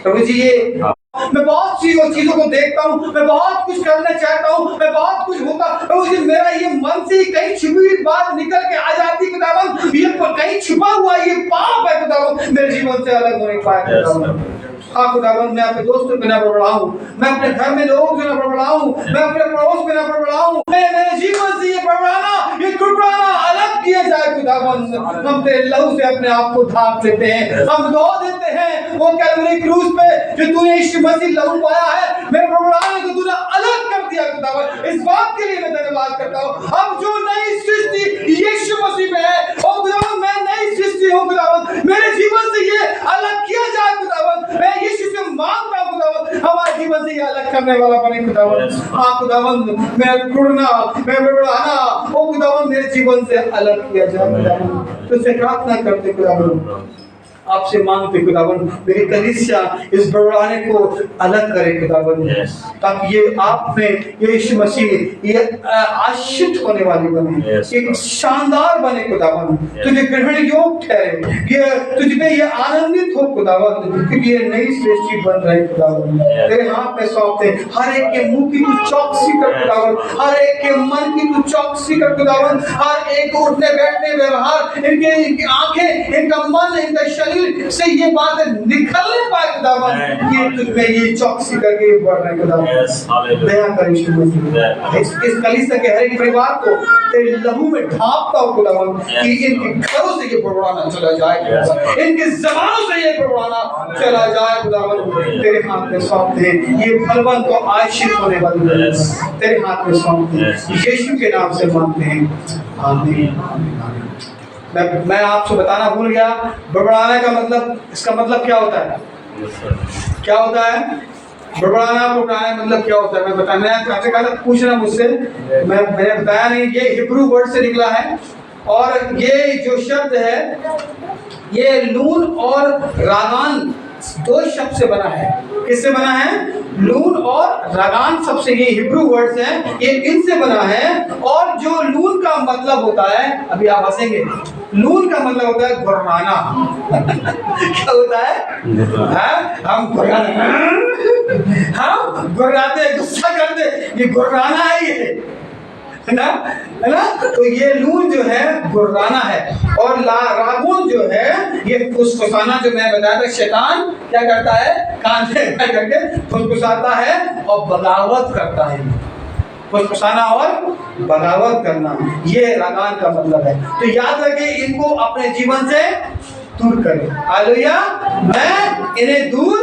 प्रभु जी। ये मैं बहुत सी चीजों को देखता हूँ, मैं बहुत कुछ करना चाहता हूँ, मैं बहुत कुछ होता प्रभु जी, मेरा ये मन से कहीं छिपी हुई बात निकल के आ जाती खुदावन, ये कहीं छुपा हुआ ये पाप है खुदावन, मेरे जीवन से अलग होने पाए खुदावन। हाँ खुदावन, मैं अपने दोस्तों पे ना बड़बड़ाऊं, मैं अपने घर में लोगों से ना बड़बड़ाऊं, मैं अपने पड़ोस में ना बड़बड़ाऊं, मेरे जीवन से ये बड़बड़ाना, ये कुड़बड़ाना अलग किया जाए खुदावन। हम तेरे लहू से अपने आप को ढांक लेते हैं, हम धो देते हैं वो कैलवरी क्रूस पे जो तूने यीशु मसीह लहू पाया है, मेरे बड़बड़ाने को तूने अलग कर दिया खुदावन। इस बात के लिए मैं धन्यवाद करता हूँ। अब जो नई सृष्टि यीशु मसीह में है, ओ खुदावन मैं नई सृष्टि हूँ खुदावन, मेरे जीवन से ये अलग किया जाए खुदावन। मैं यीशु से मांगता हूं खुदावन, हमारे जीवन से ये अलग करने वाला बने खुदावन। हाँ खुदावन, मैं कुड़ना, मैं बड़बड़ाना, ओ खुदावन मेरे जीवन से अलग किया जाए खुदावन। तुझसे प्रार्थना करते खुदावन, आपसे मांगते खुदावन, मेरी कलीसिया इस बड़बड़ाने को अलग करे खुदावन, ताकि ये आप में ये यीशु मसीह ये आश्रित होने वाली बने, एक शानदार बने खुदावन, तुझे ग्रहण योग्य ठहरे, ये तुझ पे ये आनंदित हो खुदावन, क्योंकि ये नई सृष्टि बन रही खुदावन। तेरे हाथ में सौंपते, हर एक के मुंह की तू चौकसी कर खुदावन, हर एक के मन की तू चौकसी कर खुदावन, हर एक उठने बैठने व्यवहार, इनकी आंखें, इनका मन, इनका शरीर से ये बातें निकलने पाए खुदावन, ये तुझमें ये चौकसी करके बढ़ रहे खुदावन। दया कर यीशु मसीह, इस कलीसिया के हर एक परिवार को तेरे लहू में ढांपता हूं खुदावन, कि इनके घरों से ये बड़बड़ाना चला जाए खुदावन, इनके जबानों से ये बड़बड़ाना चला जाए खुदावन। तेरे हाथ में सौंपते हैं, ये फलवंत तो आशीष होने वाली है, तेरे हाथ में सौंपते हैं, यीशु के नाम से मांगते हैं, आमीन। मैं आपसे बताना भूल गया, बड़बड़ाने का मतलब, इसका मतलब क्या होता है? क्या होता है बड़बड़ाना, बड़बड़ाना मतलब क्या होता है? मैं बताया, मैं आपसे कहा था पूछना मुझसे, मैंने बताया नहीं। ये हिब्रू वर्ड से निकला है, और ये जो शब्द है ये नून और रागान दो शब्द से बना है। किससे बना है? लून और लगान सबसे ये हिब्रू वर्ड्स हैं, ये इनसे बना है। और जो लून का मतलब होता है, अभी आप हंसेंगे, लून का मतलब होता है गुर्राना। क्या होता है? हम गुर्राते, हम गुर्राते, गुस्सा करते, ये गुर्राना है, ये है ना? तो ये लून जो है गुर्राना है। और रागून जो है ये फुसफुसाना, जो मैं बताया था, शैतान क्या करता है? कान से करके फुसफुसाता है और बगावत करता है। फुसफुसाना और बगावत करना, ये रागान का मतलब है। तो याद रखें, इनको अपने जीवन से दूर करें। हालेलुया, मैं इन्हें दूर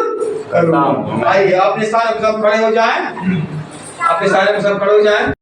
करूंगा। आइए अपने सारे सब खड़े हो जाएं, अपने सारे सब खड़े हो जाएं।